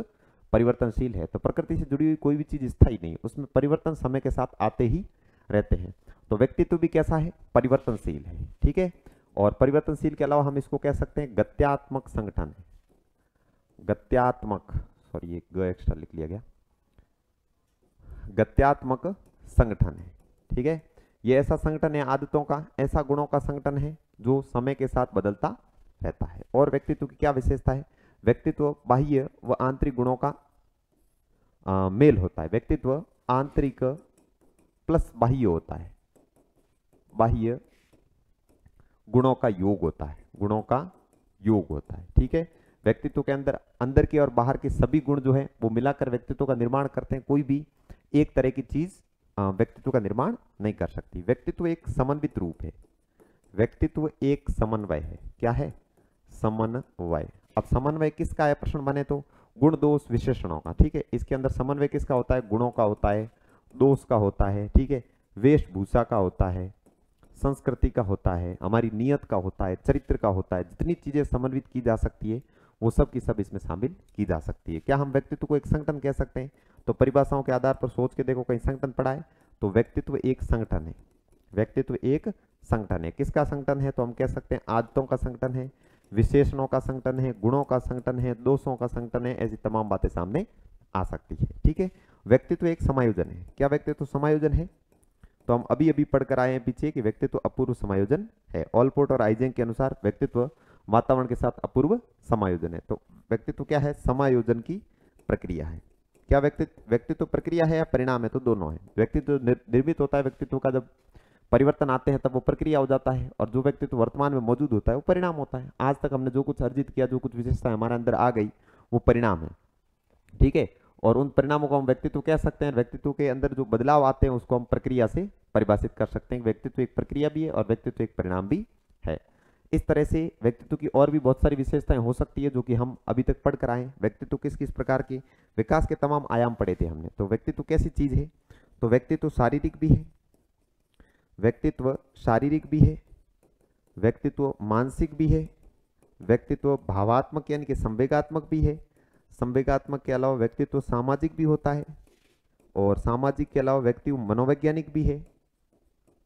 परिवर्तनशील है। तो प्रकृति से जुड़ी हुई कोई भी चीज स्थायी नहीं, उसमें परिवर्तन समय के साथ आते ही रहते हैं। तो व्यक्तित्व भी कैसा है? परिवर्तनशील है, ठीक है। और परिवर्तनशील के अलावा हम इसको कह सकते हैं गत्यात्मक संगठन है। गत्यात्मक, सॉरी एक ग एक्स्ट्रा लिख लिया गया, गत्यात्मक संगठन है, ठीक है। ये ऐसा संगठन है, आदतों का, ऐसा गुणों का संगठन है जो समय के साथ बदलता रहता है। और व्यक्तित्व की क्या विशेषता है? व्यक्तित्व बाह्य व आंतरिक गुणों का मेल होता है। व्यक्तित्व आंतरिक प्लस बाह्य होता है, बाह्य गुणों का योग होता है, गुणों का योग होता है। ठीक है, व्यक्तित्व के अंदर अंदर के और बाहर के सभी गुण जो है वो मिलाकर व्यक्तित्व का निर्माण करते हैं। कोई भी एक तरह की चीज व्यक्तित्व का निर्माण नहीं कर सकती। व्यक्तित्व एक समन्वित रूप है, व्यक्तित्व एक समन्वय है। क्या है? समन्वय। अब समन्वय किसका है प्रश्न बने तो गुण दोष विशेषणों का। ठीक है, इसके अंदर समन्वय किसका होता है? गुणों का होता है, दोष का होता है, ठीक है, वेशभूषा का होता है, संस्कृति का होता है, हमारी नियत का होता है, चरित्र का होता है। जितनी चीजें समन्वित की जा सकती है वो सब की सब इसमें शामिल की जा सकती है। क्या हम व्यक्तित्व को एक संगठन कह सकते हैं? तो परिभाषाओं के आधार पर सोच के देखो, कहीं संगठन पड़ा है तो व्यक्तित्व एक संगठन है। व्यक्तित्व एक संगठन है। किसका संगठन है? तो हम कह सकते हैं आदतों का संगठन है, विशेषणों का संगठन है, गुणों का संगठन है, दोषों का संगठन है। ऐसी तमाम बातें सामने आ सकती है। ठीक है, व्यक्तित्व एक समायोजन है। क्या व्यक्तित्व समायोजन है? तो हम अभी अभी पढ़कर आए हैं पीछे कि व्यक्तित्व अपूर्व समायोजन है। ऑलपोर्ट और आइजेंग के अनुसार व्यक्तित्व वातावरण के साथ अपूर्व समायोजन है। तो व्यक्तित्व क्या है? समायोजन की प्रक्रिया है। क्या व्यक्तित्व प्रक्रिया है या परिणाम है? तो दोनों है। व्यक्तित्व निर्मित होता है, व्यक्तित्व का जब परिवर्तन आते हैं तब वो प्रक्रिया हो जाता है, और जो व्यक्तित्व वर्तमान में मौजूद होता है वो परिणाम होता है। आज तक हमने जो कुछ अर्जित किया, जो कुछ विशेषताएं हमारे अंदर आ गई, वो परिणाम है। ठीक है, और उन परिणामों को हम व्यक्तित्व कह सकते हैं। व्यक्तित्व के अंदर जो बदलाव आते हैं उसको हम प्रक्रिया से परिभाषित कर सकते हैं। व्यक्तित्व एक प्रक्रिया भी है और व्यक्तित्व एक परिणाम भी है। इस तरह से व्यक्तित्व की और भी बहुत सारी विशेषताएं हो सकती है जो कि हम अभी तक पढ़ कर आए। व्यक्तित्व किस किस प्रकार के विकास के तमाम आयाम पढ़े थे हमने। तो व्यक्तित्व कैसी चीज है? तो व्यक्तित्व शारीरिक भी है, व्यक्तित्व शारीरिक भी है, व्यक्तित्व मानसिक भी है, व्यक्तित्व भावात्मक यानी कि संवेगात्मक भी है, संवेगात्मक के अलावा व्यक्तित्व सामाजिक भी होता है, और सामाजिक के अलावा व्यक्तित्व मनोवैज्ञानिक भी है,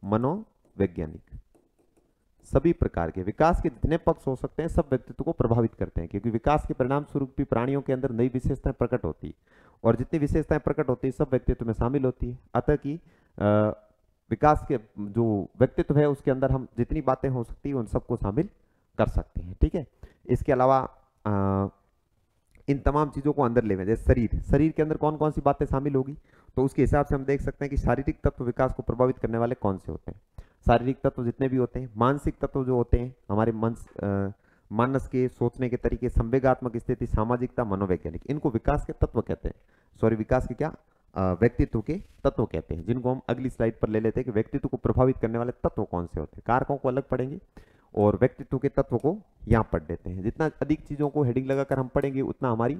मनोवैज्ञानिक। सभी प्रकार के विकास के जितने पक्ष हो सकते हैं सब व्यक्तित्व को प्रभावित करते हैं, क्योंकि विकास के परिणाम स्वरूप भी प्राणियों के अंदर नई विशेषताएं प्रकट होती है, और जितनी विशेषताएं प्रकट होती है सब व्यक्तित्व में शामिल होती है। अतः की विकास के जो व्यक्तित्व है उसके अंदर हम जितनी बातें हो सकती है उन सबको शामिल कर सकते हैं। ठीक है, इसके अलावा इन तमाम चीजों को अंदर ले, जैसे शरीर के अंदर कौन कौन सी बातें शामिल होगी, तो उसके हिसाब से हम देख सकते हैं कि शारीरिक तत्व विकास को प्रभावित करने वाले कौन से होते हैं। शारीरिक तत्व जितने भी होते हैं, मानसिक तत्व जो होते हैं हमारे मानस के सोचने के तरीके, संवेगात्मक स्थिति, सामाजिकता, मनोवैज्ञानिक, इनको विकास के तत्व कहते हैं। सॉरी, विकास के क्या, व्यक्तित्व के तत्व कहते हैं, जिनको हम अगली स्लाइड पर ले लेते हैं कि व्यक्तित्व को प्रभावित करने वाले तत्व कौन से होते हैं। कारकों को अलग पढ़ेंगे और व्यक्तित्व के तत्व को यहाँ पढ़ लेते हैं। जितना अधिक चीजों को हेडिंग लगाकर हम पढ़ेंगे उतना हमारी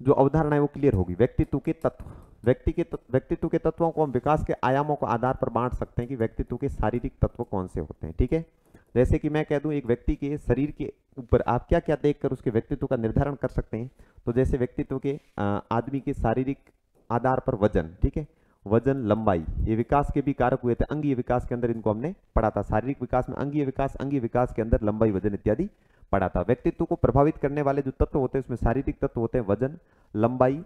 जो अवधारणा है वो क्लियर होगी। व्यक्तित्व के तत्व, व्यक्तित्व के तत्वों को हम विकास के आयामों के आधार पर बांट सकते हैं कि व्यक्तित्व के शारीरिक तत्व कौन से होते हैं। ठीक है, जैसे कि मैं कह दूं एक व्यक्ति के शरीर के ऊपर आप क्या क्या देखकर उसके व्यक्तित्व का निर्धारण कर सकते हैं। तो जैसे व्यक्तित्व के आदमी के शारीरिक आधार पर वजन, ठीक है, वजन, लंबाई, ये विकास के भी कारक हुए थे। अंगीय विकास के अंदर इनको हमने पढ़ा था। शारीरिक विकास में अंगीय विकास के अंदर लंबाई, वजन इत्यादि पढ़ा था। व्यक्तित्व को प्रभावित करने वाले जो तत्व होते हैं उसमें शारीरिक तत्व होते हैं वजन, लंबाई,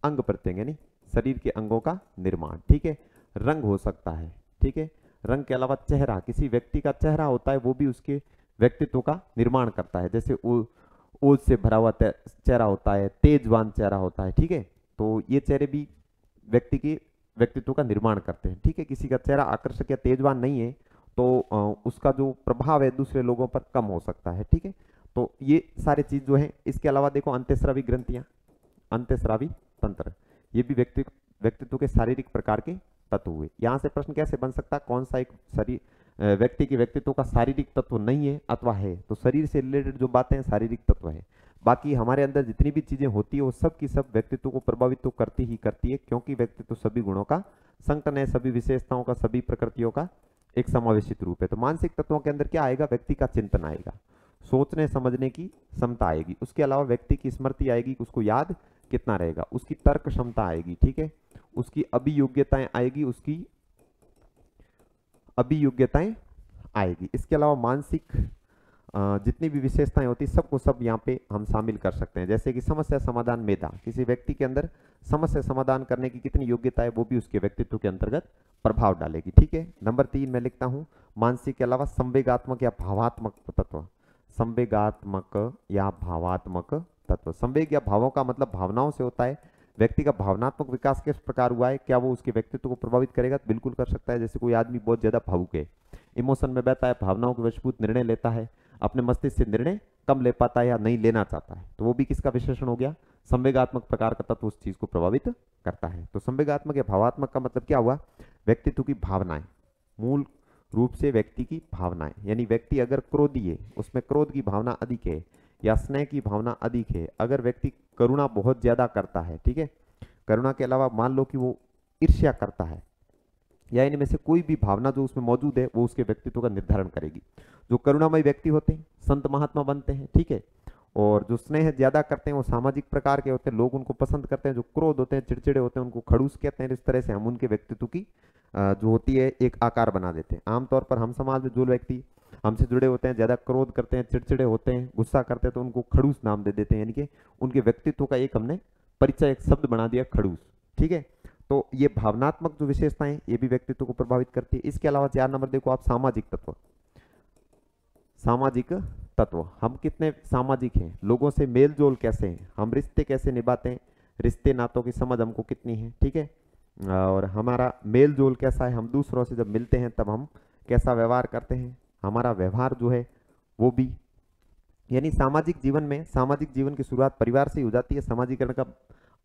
अंग प्रत्यंग यानी शरीर के अंगों का निर्माण। ठीक है, रंग हो सकता है। ठीक है, रंग के अलावा चेहरा, किसी व्यक्ति का चेहरा होता है वो भी उसके व्यक्तित्व का निर्माण करता है। जैसे ओज से भरा हुआ चेहरा होता है, तेजवान चेहरा होता है। ठीक है, तो ये चेहरे भी व्यक्ति के व्यक्तित्व का निर्माण करते हैं। ठीक है, किसी का चेहरा आकर्षक या तेजवान नहीं है तो उसका जो प्रभाव है दूसरे लोगों पर कम हो सकता है। ठीक है, तो ये सारे चीज जो है। इसके अलावा देखो अंतःस्रावी ग्रंथियां, अंतःस्रावी तंत्र, ये भी व्यक्तित्व के शारीरिक प्रकार के तत्व हुए। यहां से प्रश्न कैसे बन सकता है, कौन सा एक शरीर व्यक्ति के व्यक्तित्व का शारीरिक तत्व नहीं है अथवा है, तो शरीर से रिलेटेड जो बातें हैं शारीरिक तत्व है। बाकी हमारे अंदर जितनी भी चीजें होती है वो सब की सब व्यक्तित्व को प्रभावित तो करती ही करती है, क्योंकि व्यक्तित्व सभी गुणों का संगठन है, सभी विशेषताओं का, सभी प्रकृतियों का एक समावेशित रूप है। तो मानसिक तत्वों के अंदर क्या आएगा, व्यक्ति का चिंतन आएगा, सोचने समझने की क्षमता आएगी, उसके अलावा व्यक्ति की स्मृति आएगी, उसको याद कितना रहेगा, उसकी तर्क क्षमता आएगी। ठीक है, उसकी अभियोग्यताएं आएगी, उसकी अभियोग्यताएं आएगी। इसके अलावा मानसिक जितनी भी विशेषताएं होती सबको सब यहाँ पे हम शामिल कर सकते हैं। जैसे कि समस्या समाधान मेधा, किसी व्यक्ति के अंदर समस्या समाधान करने की कितनी योग्यता है वो भी उसके व्यक्तित्व के अंतर्गत प्रभाव डालेगी। ठीक है, नंबर 3 मैं लिखता हूं मानसिक के अलावा संवेगात्मक या भावात्मक तत्व। संवेगात्मक या भावात्मक तत्व। संवेग या भावों का मतलब भावनाओं से होता है। व्यक्ति का भावनात्मक विकास किस प्रकार हुआ है, क्या वो उसके व्यक्तित्व को प्रभावित करेगा? तो बिल्कुल कर सकता है। जैसे कोई आदमी बहुत ज्यादा भावुक है, इमोशन में बहता है, भावनाओं के वशीभूत निर्णय लेता है, अपने मस्तिष्क से निर्णय कम ले पाता है या नहीं लेना चाहता है, तो वो भी किसका विशेषण हो गया? संवेगात्मक प्रकार का तत्व उस चीज को प्रभावित करता है। तो संवेगात्मक या भावात्मक का मतलब क्या हुआ? व्यक्तित्व की भावनाएं, मूल रूप से व्यक्ति की भावनाएं। यानी व्यक्ति अगर क्रोधी है, उसमें क्रोध की भावना अधिक है या स्नेह की भावना अधिक है, अगर व्यक्ति करुणा बहुत ज्यादा करता है, ठीक है, करुणा के अलावा मान लो कि वो ईर्ष्या करता है, या इनमें से कोई भी भावना जो उसमें मौजूद है वो उसके व्यक्तित्व का निर्धारण करेगी। जो करुणामय व्यक्ति होते हैं संत महात्मा बनते हैं, ठीक है, और जो स्नेह ज्यादा करते हैं वो सामाजिक प्रकार के होते हैं, लोग उनको पसंद करते हैं। जो क्रोध होते हैं, चिड़चिड़े होते हैं, उनको खड़ूस कहते हैं। इस तरह से हम उनके व्यक्तित्व की जो होती है एक आकार बना देते हैं। आमतौर पर हम समाज में जो व्यक्ति हमसे जुड़े होते हैं, ज्यादा क्रोध करते हैं, चिड़चिड़े होते हैं, गुस्सा करते हैं, तो उनको खड़ूस नाम दे देते हैं। यानी कि उनके व्यक्तित्व का एक हमने परिचय, एक शब्द बना दिया, खड़ूस, ठीक है। तो ये भावनात्मक जो विशेषताएं ये भी व्यक्तित्व को प्रभावित करती है। इसके अलावा 4 नंबर देखो आप, सामाजिक तत्व। सामाजिक तत्व, हम कितने सामाजिक हैं, लोगों से मेल जोल कैसे हैं, हम रिश्ते कैसे निभाते हैं, रिश्ते नातों की समझ हमको कितनी है, ठीक है, और हमारा मेल जोल कैसा है, हम दूसरों से जब मिलते हैं तब हम कैसा व्यवहार करते हैं, हमारा व्यवहार जो है वो भी। यानी सामाजिक जीवन में, सामाजिक जीवन की शुरुआत परिवार से ही हो जाती है। सामाजिकरण का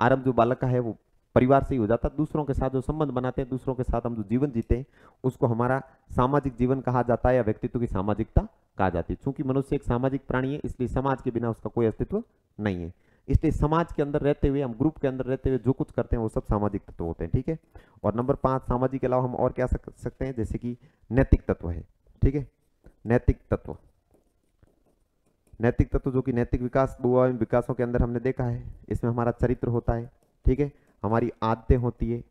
आरंभ जो बालक का है वो परिवार से ही हो जाता है। दूसरों के साथ जो संबंध बनाते हैं, दूसरों के साथ हम जो जीवन जीते हैं, उसको हमारा सामाजिक जीवन कहा जाता है या व्यक्तित्व की सामाजिकता कहा जाती है। क्योंकि मनुष्य एक सामाजिक प्राणी है, इसलिए समाज के बिना उसका कोई अस्तित्व नहीं है। इसलिए समाज के अंदर रहते हुए, हम ग्रुप के अंदर रहते हुए जो कुछ करते हैं वो सब सामाजिक तत्व होते हैं, ठीक है। और नंबर 5, सामाजिक के अलावा हम और क्या सकते हैं, जैसे कि नैतिक तत्व है, ठीक है। नैतिक तत्व, नैतिक तत्व जो कि नैतिक विकास विकासों के अंदर हमने देखा है, इसमें हमारा चरित्र होता है, ठीक है, हमारी आदतें होती है,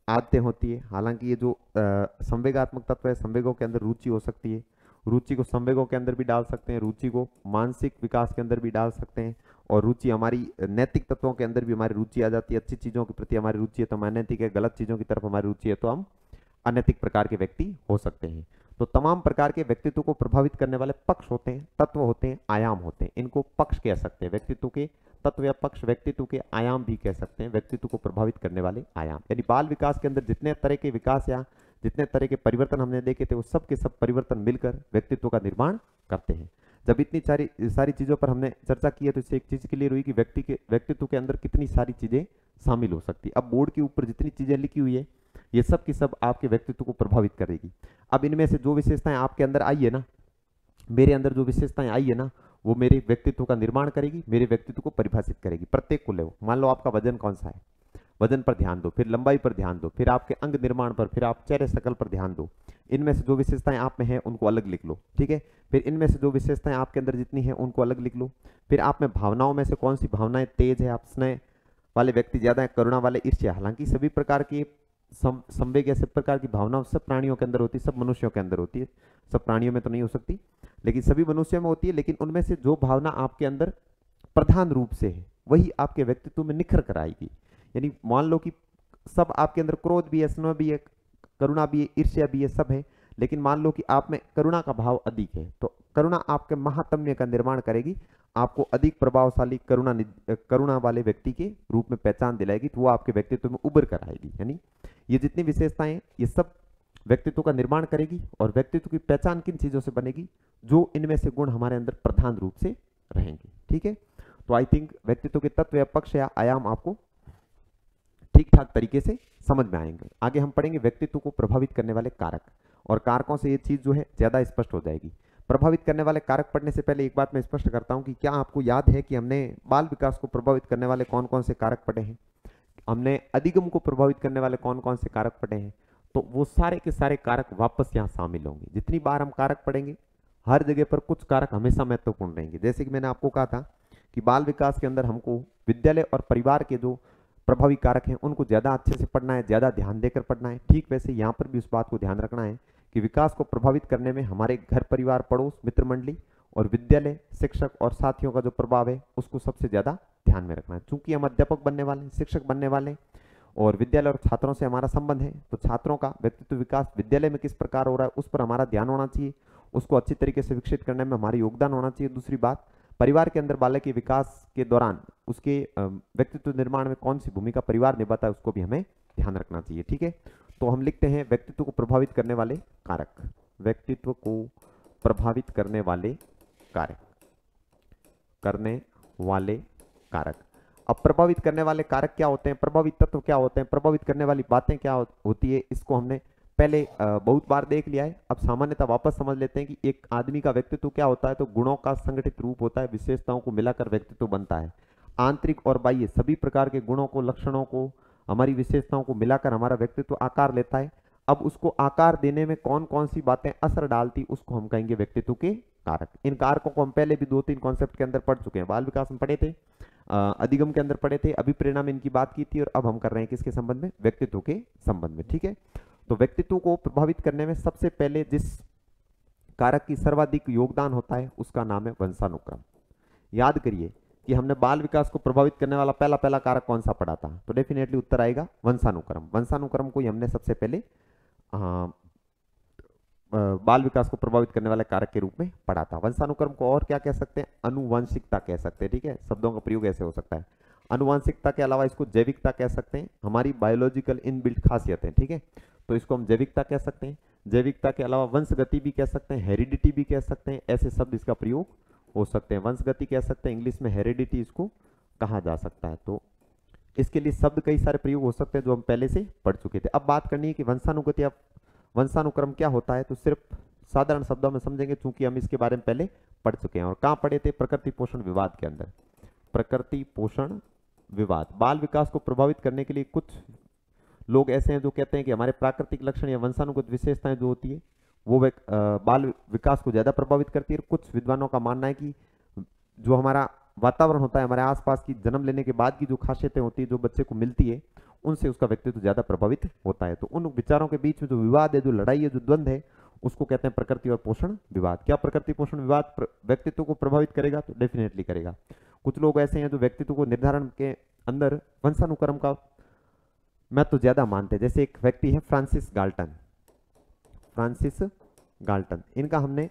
आदतें होती है। हालांकि ये जो संवेगात्मक तत्व है, संवेगों के अंदर रुचि हो सकती है, रुचि को संवेगों के अंदर भी डाल सकते हैं, रुचि को मानसिक विकास के अंदर भी डाल सकते हैं, और रुचि हमारी नैतिक तत्वों के अंदर भी हमारी रुचि आ जाती है। अच्छी चीजों के प्रति हमारी रुचि है तो हम अनैतिक है, गलत चीजों की तरफ हमारी रुचि है तो हम अनैतिक प्रकार के व्यक्ति हो सकते हैं। तो तमाम प्रकार के व्यक्तित्व को प्रभावित करने वाले पक्ष होते हैं, तत्व होते हैं, आयाम होते हैं। इनको पक्ष कह सकते हैं, व्यक्तित्व के तत्व या पक्ष, व्यक्तित्व के आयाम भी कह सकते हैं, व्यक्तित्व को प्रभावित करने वाले आयाम। यानी बाल विकास के अंदर जितने तरह के विकास या जितने तरह के परिवर्तन हमने देखे थे, वो सब के सब परिवर्तन मिलकर व्यक्तित्व का निर्माण करते हैं। जब इतनी सारी चीजों पर हमने चर्चा की है तो इससे एक चीज क्लियर हुई कि व्यक्तित्व के अंदर कितनी सारी चीजें शामिल हो सकती है। अब बोर्ड के ऊपर जितनी चीजें लिखी हुई है ये सब की सब आपके व्यक्तित्व को प्रभावित करेगी। अब इनमें से जो विशेषताएं आपके अंदर आई है ना, मेरे अंदर जो विशेषताएं आई है ना, वो मेरे व्यक्तित्व का निर्माण करेगी, मेरे व्यक्तित्व को परिभाषित करेगी। प्रत्येक को ले, मान लो आपका वजन कौन सा है, वजन पर ध्यान दो, फिर लंबाई पर ध्यान दो, फिर आपके अंग निर्माण पर, फिर आप चेहरे शकल पर ध्यान दो। इनमें से जो विशेषताएं आप में हैं उनको अलग लिख लो, ठीक है। फिर इनमें से जो विशेषताएं आपके अंदर जितनी हैं उनको अलग लिख लो। फिर आप में भावनाओं में से कौन सी भावनाएं तेज है, आप स्नेह वाले व्यक्ति ज्यादा है, करुणा वाले ईर्ष्या। हालांकि सभी प्रकार की संवेग या सब प्रकार की भावना सब प्राणियों के अंदर होती है, सब मनुष्यों के अंदर होती है, सब प्राणियों में तो नहीं हो सकती लेकिन सभी मनुष्यों में होती है। लेकिन उनमें से जो भावना आपके अंदर प्रधान रूप से है वही आपके व्यक्तित्व में निखर कर आएगी। यानी मान लो कि सब आपके अंदर क्रोध भी है, स्नेह भी है, करुणा भी है, ईर्ष्या भी है, सब है, लेकिन मान लो कि आप में करुणा का भाव अधिक है तो करुणा आपके महात्म्य का निर्माण करेगी, आपको अधिक प्रभावशाली करुणा वाले व्यक्ति के रूप में पहचान दिलाएगी, तो वो आपके व्यक्तित्व में उभर कर आएगी। यानी ये जितनी विशेषताएं ये सब व्यक्तित्व का निर्माण करेगी। और व्यक्तित्व की पहचान किन चीजों से बनेगी, जो इनमें से गुण हमारे अंदर प्रधान रूप से रहेंगे, ठीक है। तो आई थिंक व्यक्तित्व के तत्व या पक्ष या आयाम आपको ठीक ठाक तरीके से समझ में आएंगे। आगे हम पढ़ेंगे व्यक्तित्व को प्रभावित करने वाले कारक, और कारकों से ये चीज जो है ज्यादा स्पष्ट हो जाएगी। प्रभावित करने वाले कारक पढ़ने से पहले एक बात मैं स्पष्ट करता हूं कि क्या आपको याद है कि हमने बाल विकास को प्रभावित करने वाले कौन कौन से कारक पढ़े हैं, हमने अधिगम को प्रभावित करने वाले कौन कौन से कारक पढ़े हैं। तो वो सारे के सारे कारक वापस यहाँ शामिल होंगे। जितनी बार हम कारक पढ़ेंगे हर जगह पर कुछ कारक हमेशा महत्वपूर्ण रहेंगे। जैसे कि मैंने आपको कहा था कि बाल विकास के अंदर हमको विद्यालय और परिवार के जो प्रभावी कारक हैं उनको ज्यादा अच्छे से पढ़ना है, ज्यादा ध्यान देकर पढ़ना है। ठीक वैसे यहाँ पर भी उस बात को ध्यान रखना है कि विकास को प्रभावित करने में हमारे घर परिवार, पड़ोस, मित्र मंडली और विद्यालय, शिक्षक और साथियों का जो प्रभाव है उसको सबसे ज्यादा ध्यान में रखना है। चूंकि हम अध्यापक बनने वाले, शिक्षक बनने वाले और विद्यालय और छात्रों से हमारा संबंध है, तो छात्रों का व्यक्तित्व विकास विद्यालय में किस प्रकार हो रहा है उस पर हमारा ध्यान होना चाहिए। उसको अच्छी तरीके से विकसित करने में हमारा योगदान होना चाहिए। दूसरी बात, परिवार के अंदर बालक के विकास के दौरान उसके व्यक्तित्व निर्माण में कौन सी भूमिका परिवार निभाता है उसको भी हमें ध्यान रखना चाहिए। ठीक है, तो हम लिखते हैं व्यक्तित्व को प्रभावित करने वाले कारक, व्यक्तित्व को प्रभावित करने वाले कारक, करने वाले कारक। अब प्रभावित करने वाले कारक क्या होते हैं, प्रभावित तत्व क्या होते हैं, प्रभावित करने वाली बातें क्या होती है, इसको हमने पहले बहुत बार देख लिया है। अब सामान्यतः वापस समझ लेते हैं कि एक आदमी का व्यक्तित्व क्या होता है, तो गुणों का संगठित रूप होता है, विशेषताओं को मिलाकर व्यक्तित्व बनता है। आंतरिक और बाह्य सभी प्रकार के गुणों को, लक्षणों को, हमारी विशेषताओं को मिलाकर हमारा व्यक्तित्व आकार लेता है। अब उसको आकार देने में कौन कौन सी बातें असर डालती, उसको हम कहेंगे व्यक्तित्व के कारक। इन कारकों को हम पहले भी 2-3 कॉन्सेप्ट के अंदर पढ़ चुके हैं। बाल विकास में पढ़े थे, अधिगम के अंदर पढ़े थे, अभिप्रेरणा में इनकी बात की थी, और अब हम कर रहे हैं किसके संबंध में, व्यक्तित्व के संबंध में। ठीक है, तो व्यक्तित्व को प्रभावित करने में सबसे पहले जिस कारक की सर्वाधिक योगदान होता है उसका नाम है वंशानुक्रम। याद करिए कि हमने बाल विकास को प्रभावित करने वाला पहला कारक कौन सा पढ़ा था, तो डेफिनेटली उत्तर आएगा वंशानुक्रम। वंशानुक्रम को ही हमने सबसे पहले बाल विकास को प्रभावित करने वाले कारक के रूप में पढ़ा था। वंशानुक्रम को और क्या कह सकते हैं, अनुवांशिकता कह सकते हैं। ठीक है, शब्दों का प्रयोग ऐसे हो सकता है। अनुवांशिकता के अलावा इसको जैविकता कह सकते हैं, हमारी बायोलॉजिकल इनबिल्ट खासियतें। ठीक है, तो इसको हम जैविकता कह सकते हैं। जैविकता के अलावा वंशगति भी कह सकते हैं, हेरिडिटी भी कह सकते हैं, ऐसे शब्द इसका प्रयोग हो सकते हैं। वंशगति कह सकते हैं, इंग्लिश में हेरिडिटी इसको कहा जा सकता है। तो इसके लिए शब्द कई सारे प्रयोग हो सकते हैं जो हम पहले से पढ़ चुके थे। अब बात करनी है कि वंशानुगति या वंशानुक्रम क्या होता है, तो सिर्फ साधारण शब्दों में समझेंगे चूंकि हम इसके बारे में पहले पढ़ चुके हैं। और कहां पढ़े थे, प्रकृति पोषण विवाद के अंदर। प्रकृति पोषण विवाद। बाल विकास को प्रभावित करने के लिए कुछ लोग ऐसे हैं जो कहते हैं कि हमारे प्राकृतिक लक्षण या वंशानुगत विशेषताएं जो होती है वो बाल विकास को ज्यादा प्रभावित करती है। कुछ विद्वानों का मानना है कि जो हमारा वातावरण होता है, हमारे आसपास की जन्म लेने के बाद की जो खासियतें होती है जो बच्चे को मिलती है, उनसे उसका व्यक्तित्व ज्यादा प्रभावित होता है। तो उन विचारों के बीच में जो विवाद है, जो लड़ाई है, जो द्वंद्व है, उसको कहते हैं प्रकृति और पोषण विवाद। क्या प्रकृति पोषण विवाद व्यक्तित्व को प्रभावित करेगा, तो डेफिनेटली करेगा। कुछ लोग ऐसे हैं जो व्यक्तित्व को निर्धारण के अंदर वंशानुक्रम का महत्व ज्यादा मानते हैं। जैसे एक व्यक्ति है फ्रांसिस गाल्टन। फ्रांसिस गाल्टन, इनका हमने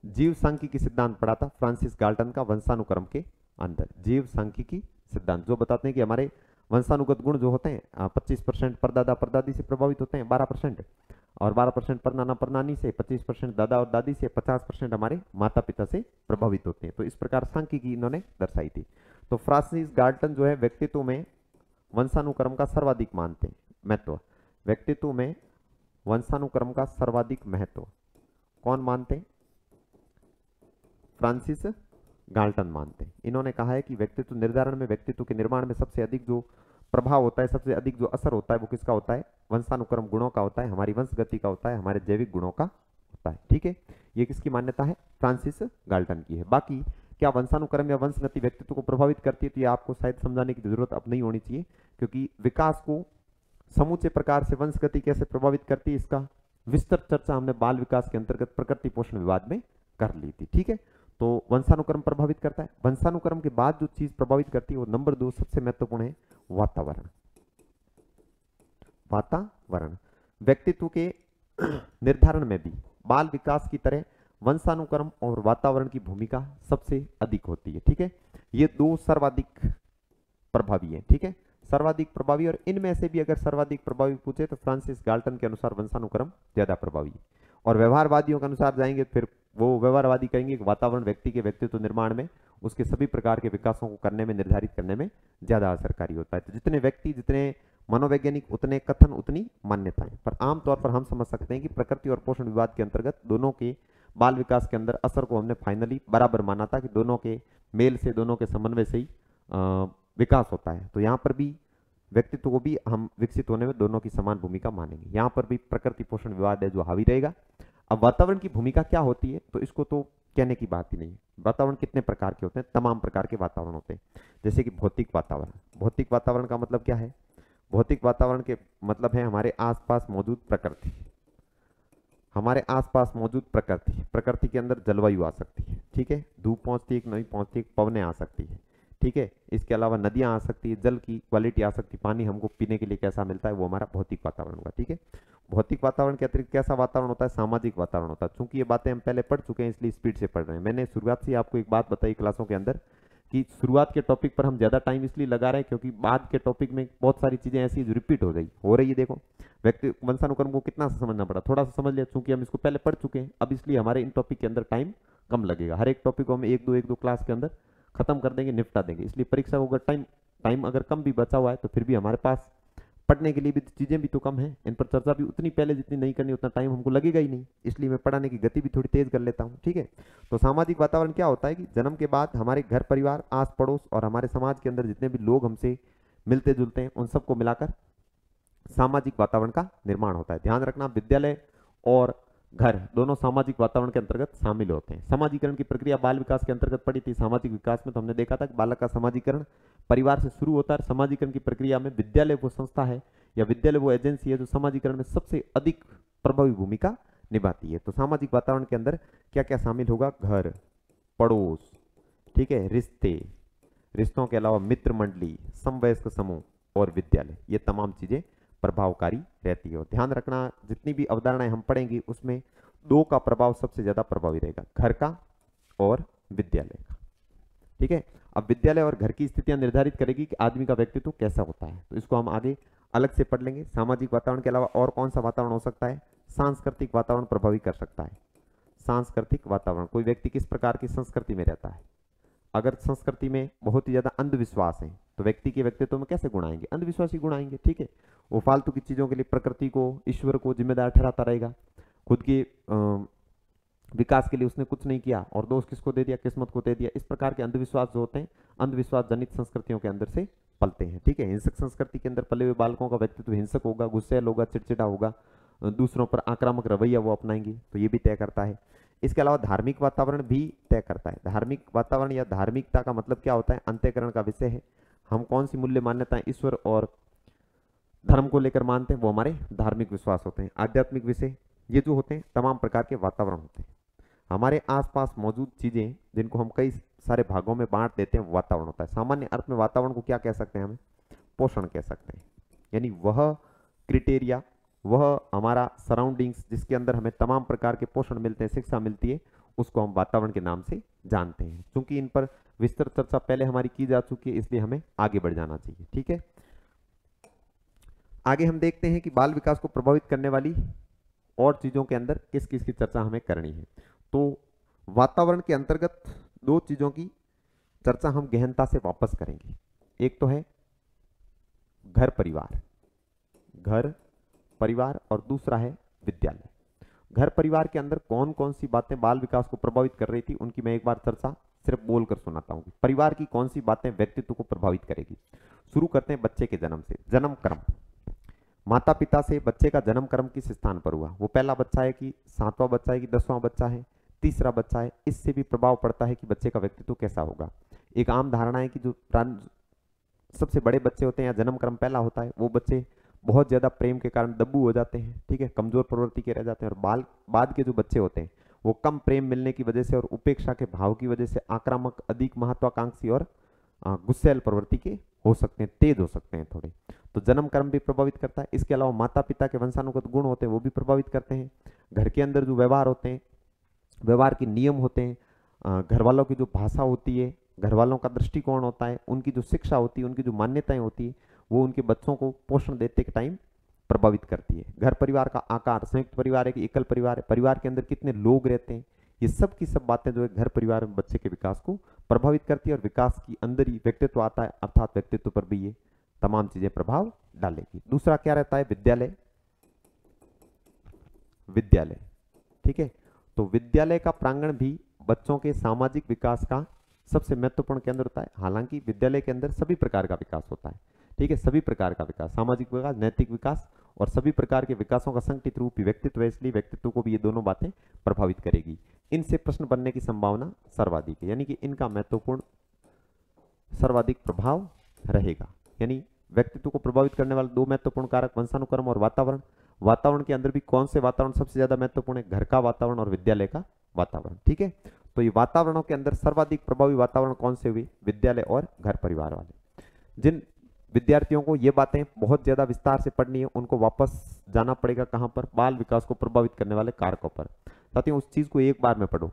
जीव सांख्यिकी सिद्धांत पढ़ा था। फ्रांसिस गाल्टन का वंशानुक्रम के अंदर जीव सांख्यिकी सिद्धांत जो बताते हैं कि हमारे वंशानुगत गुण जो होते हैं 25% परदादा परदादी से प्रभावित होते हैं, 12%, और 12% परनाना परनानी से, 25% दादा और दादी से, 50% हमारे माता पिता से प्रभावित होते हैं। तो इस प्रकार सांख्यिकी इन्होंने दर्शाई थी। तो फ्रांसिस गाल्टन जो है व्यक्तित्व में वंशानुक्रम का सर्वाधिक मानते हैं महत्व। व्यक्तित्व में वंशानुक्रम का सर्वाधिक महत्व कौन मानते हैं, फ्रांसिस गाल्टन मानते हैं। इन्होंने कहा है कि व्यक्तित्व निर्धारण में, व्यक्तित्व के निर्माण में सबसे अधिक जो प्रभाव होता है, सबसे अधिक जो असर होता है वो किसका होता है, वंशानुक्रम गुणों का होता है, हमारी वंशगति का होता है, हमारे जैविक गुणों का होता है। ठीक है, ये किसकी मान्यता है, फ्रांसिस गाल्टन की है। बाकी क्या वंशानुक्रम या वंशगति व्यक्तित्व को प्रभावित करती है, तो ये आपको शायद समझाने की जरूरत अब नहीं होनी चाहिए, क्योंकि विकास को समूचे प्रकार से वंशगति कैसे प्रभावित करती है इसका विस्तृत चर्चा हमने बाल विकास के अंतर्गत प्रकृति पोषण विवाद में कर ली थी। ठीक है, तो वंशानुक्रम प्रभावित करता है। वंशानुक्रम के बाद जो चीज प्रभावित करती है वो नंबर 2 सबसे महत्वपूर्ण है, वातावरण। वातावरण व्यक्तित्व के निर्धारण में भी बाल विकास की तरह वंशानुक्रम और वातावरण की भूमिका सबसे अधिक होती है। ठीक है, ये दो सर्वाधिक प्रभावी है। ठीक है, सर्वाधिक प्रभावी, और इनमें से भी अगर सर्वाधिक प्रभावी पूछे तो फ्रांसिस गाल्टन के अनुसार वंशानुक्रम ज्यादा प्रभावी है। और व्यवहारवादियों के अनुसार जाएंगे फिर वो व्यवहारवादी कहेंगे कि वातावरण व्यक्ति के व्यक्तित्व निर्माण में, उसके सभी प्रकार के विकासों को करने में, निर्धारित करने में ज्यादा असरकारी होता है। तो जितने व्यक्ति, जितने मनोवैज्ञानिक, उतने कथन, उतनी मान्यताएं। पर आमतौर पर हम समझ सकते हैं कि प्रकृति और पोषण विवाद के अंतर्गत दोनों के बाल विकास के अंदर असर को हमने फाइनली बराबर माना था कि दोनों के मेल से, दोनों के समन्वय से ही विकास होता है। तो यहाँ पर भी व्यक्तित्व को भी हम विकसित होने में दोनों की समान भूमिका मानेंगे। यहाँ पर भी प्रकृति पोषण विवाद है जो हावी रहेगा। अब वातावरण की भूमिका क्या होती है, तो इसको तो कहने की बात ही नहीं है। वातावरण कितने प्रकार के होते हैं, तमाम प्रकार के वातावरण होते हैं। जैसे कि भौतिक वातावरण। भौतिक वातावरण का मतलब क्या है, भौतिक वातावरण के मतलब है हमारे आसपास मौजूद प्रकृति। हमारे आसपास मौजूद प्रकृति, प्रकृति के अंदर जलवायु आ सकती है। ठीक है, धूप पहुंचती है, नहीं पहुंचती, पवनें आ सकती है। ठीक है। इसके अलावा नदियां आ सकती है, जल की क्वालिटी आ सकती है, पानी हमको पीने के लिए कैसा मिलता है, वो हमारा भौतिक वातावरण होगा। ठीक है। भौतिक वातावरण के अतिरिक्त कैसा वातावरण होता है, सामाजिक वातावरण होता है। चूंकि ये बातें हम पहले पढ़ चुके हैं इसलिए स्पीड से पढ़ रहे हैं। मैंने शुरुआत से आपको एक बात बताई क्लासों के अंदर कि शुरुआत के टॉपिक पर हम ज्यादा टाइम इसलिए लगा रहे हैं क्योंकि बाद के टॉपिक में बहुत सारी चीजें ऐसी जो रिपीट हो रही है। देखो व्यक्ति वंशानुक्रम को कितना सा समझना पड़ा, थोड़ा सा समझ लिया, चूंकि हम इसको पहले पढ़ चुके हैं। अब इसलिए हमारे इन टॉपिक के अंदर टाइम कम लगेगा। हर एक टॉपिक को हम एक दो क्लास के अंदर खत्म कर देंगे, निपटा देंगे। इसलिए परीक्षा को अगर टाइम अगर कम भी बचा हुआ है तो फिर भी हमारे पास पढ़ने के लिए भी चीजें भी तो कम है, इन पर चर्चा भी उतनी पहले जितनी नहीं करनी उतना टाइम हमको लगेगा ही नहीं। इसलिए मैं पढ़ाने की गति भी थोड़ी तेज कर लेता हूँ। ठीक है। तो सामाजिक वातावरण क्या होता है कि जन्म के बाद हमारे घर परिवार, आस पड़ोस और हमारे समाज के अंदर जितने भी लोग हमसे मिलते जुलते हैं उन सबको मिलाकर सामाजिक वातावरण का निर्माण होता है। ध्यान रखना, विद्यालय और घर दोनों सामाजिक वातावरण के अंतर्गत शामिल होते हैं। समाजीकरण की प्रक्रिया बाल विकास के अंतर्गत पड़ी थी। सामाजिक विकास में तो हमने देखा था कि बालक का समाजीकरण परिवार से शुरू होता है। समाजीकरण की प्रक्रिया में विद्यालय वो संस्था है या विद्यालय वो एजेंसी है जो समाजीकरण में सबसे अधिक प्रभावी भूमिका निभाती है। तो सामाजिक वातावरण के अंदर क्या क्या शामिल होगा, घर, पड़ोस, ठीक है, रिश्तों के अलावा मित्र मंडली, समवयस्क समूह और विद्यालय, ये तमाम चीजें प्रभावकारी रहती है। और ध्यान रखना, जितनी भी अवधारणाएं हम पढ़ेंगे उसमें दो का प्रभाव सबसे ज्यादा प्रभावी रहेगा, घर का और विद्यालय का। ठीक है। अब विद्यालय और घर की स्थितियां निर्धारित करेगी कि आदमी का व्यक्तित्व कैसा होता है, तो इसको हम आगे अलग से पढ़ लेंगे। सामाजिक वातावरण के अलावा और कौन सा वातावरण हो सकता है, सांस्कृतिक वातावरण प्रभावी कर सकता है। सांस्कृतिक वातावरण, कोई व्यक्ति किस प्रकार की संस्कृति में रहता है। अगर संस्कृति में बहुत ही ज्यादा अंधविश्वास है तो व्यक्ति के व्यक्तित्व में कैसे गुण आएंगे, अंधविश्वासी गुण आएंगे। ठीक है। वो फालतू की चीजों के लिए प्रकृति को, ईश्वर को जिम्मेदार ठहराता रहेगा। खुद के विकास के लिए उसने कुछ नहीं किया और दोष किसको दे दिया, किस्मत को दे दिया। इस प्रकार के अंधविश्वास जो होते हैं, अंधविश्वास जनित संस्कृतियों के अंदर से पलते हैं। ठीक है। हिंसक संस्कृति के अंदर पले हुए बालकों का व्यक्तित्व हिंसक होगा, गुस्सैल होगा, चिड़चिड़ा होगा, दूसरों पर आक्रामक रवैया वो अपनाएंगे, तो ये भी तय करता है। इसके अलावा धार्मिक वातावरण भी तय करता है। धार्मिक वातावरण या धार्मिकता का मतलब क्या होता है, अंतःकरण का विषय है। हम कौन सी मूल्य मान्यताएं ईश्वर और धर्म को लेकर मानते हैं, वो हमारे धार्मिक विश्वास होते हैं। आध्यात्मिक विषय, ये जो होते हैं तमाम प्रकार के वातावरण होते हैं। हमारे आसपास मौजूद चीजें जिनको हम कई सारे भागों में बांट देते हैं, वातावरण होता है। सामान्य अर्थ में वातावरण को क्या कह सकते हैं, हमें पोषण कह सकते हैं। यानी वह क्रिटेरिया, वह हमारा सराउंडिंग्स जिसके अंदर हमें तमाम प्रकार के पोषण मिलते हैं, शिक्षा मिलती है, उसको हम वातावरण के नाम से जानते हैं। क्योंकि इन पर विस्तृत चर्चा पहले हमारी की जा चुकी है, इसलिए हमें आगे बढ़ जाना चाहिए। ठीक है। आगे हम देखते हैं कि बाल विकास को प्रभावित करने वाली और चीजों के अंदर किस किस की चर्चा हमें करनी है। तो वातावरण के अंतर्गत दो चीजों की चर्चा हम गहनता से वापस करेंगे। एक तो है घर परिवार और दूसरा है विद्यालय। घर परिवार के अंदर कौन कौन सी बातें बाल विकास को प्रभावित कर रही थी, उनकी मैं एक बार चर्चा सिर्फ बोलकर सुनाता हूं। परिवार की कौन सी बातें व्यक्तित्व को प्रभावित करेगी। शुरू करते हैं बच्चे के जन्म से। जन्म क्रम, माता पिता से बच्चे का जन्म क्रम किस स्थान पर हुआ, वो पहला बच्चा है कि 7वां बच्चा है कि 10वां बच्चा है, तीसरा बच्चा है, इससे भी प्रभाव पड़ता है कि बच्चे का व्यक्तित्व कैसा होगा। एक आम धारणा है कि जो सबसे बड़े बच्चे होते हैं या जन्म क्रम पहला होता है, वो बच्चे बहुत ज्यादा प्रेम के कारण दब्बू हो जाते हैं। ठीक है। कमजोर प्रवृत्ति के रह जाते हैं। और बाद के जो बच्चे होते हैं वो कम प्रेम मिलने की वजह से और उपेक्षा के भाव की वजह से आक्रामक, अधिक महत्वाकांक्षी और गुस्सैल प्रवृत्ति के हो सकते हैं, तेज हो सकते हैं थोड़े। तो जन्म कर्म भी प्रभावित करता है। इसके अलावा माता पिता के वंशानुगत गुण होते हैं, वो भी प्रभावित करते हैं। घर के अंदर जो व्यवहार होते हैं, व्यवहार के नियम होते हैं, घर वालों की जो भाषा होती है, घर वालों का दृष्टिकोण होता है, उनकी जो शिक्षा होती है, उनकी जो मान्यताएं होती है, वो उनके बच्चों को पोषण देते के टाइम प्रभावित करती है। घर परिवार का आकार, संयुक्त परिवार है कि एकल परिवार है, परिवार के अंदर कितने लोग रहते हैं, ये सब की सब बातें जो है घर परिवार में बच्चे के विकास को प्रभावित करती है। और विकास की अंदर ही व्यक्तित्व आता है, अर्थात व्यक्तित्व पर भी ये तमाम चीजें प्रभाव डालेगी। दूसरा क्या रहता है, विद्यालय। ठीक है। तो विद्यालय का प्रांगण भी बच्चों के सामाजिक विकास का सबसे महत्वपूर्ण केंद्र होता है। हालांकि विद्यालय के अंदर सभी प्रकार का विकास होता है। ठीक है। सभी प्रकार का विकास, सामाजिक विकास, नैतिक विकास और सभी प्रकार के विकासों का संगठित रूप ही व्यक्तित्व है, इसलिए व्यक्तित्व को भी ये दोनों बातें प्रभावित करेगी। इनसे प्रश्न बनने की संभावना सर्वाधिक है, यानी कि इनका महत्वपूर्ण सर्वाधिक प्रभाव रहेगा। यानी व्यक्तित्व को प्रभावित करने वाले दो महत्वपूर्ण कारक, वंशानुक्रम और वातावरण। वातावरण के अंदर भी कौन से वातावरण सबसे ज्यादा महत्वपूर्ण है, घर का वातावरण और विद्यालय का वातावरण। ठीक है। तो ये वातावरणों के अंदर सर्वाधिक प्रभावी वातावरण कौन से हुए? विद्यालय और घर परिवार वाले। जिन विद्यार्थियों को ये बातें बहुत ज्यादा विस्तार से पढ़नी है उनको वापस जाना पड़ेगा कहां पर? बाल विकास को प्रभावित करने वाले कारकों पर। साथियों उस चीज को एक बार में पढ़ो,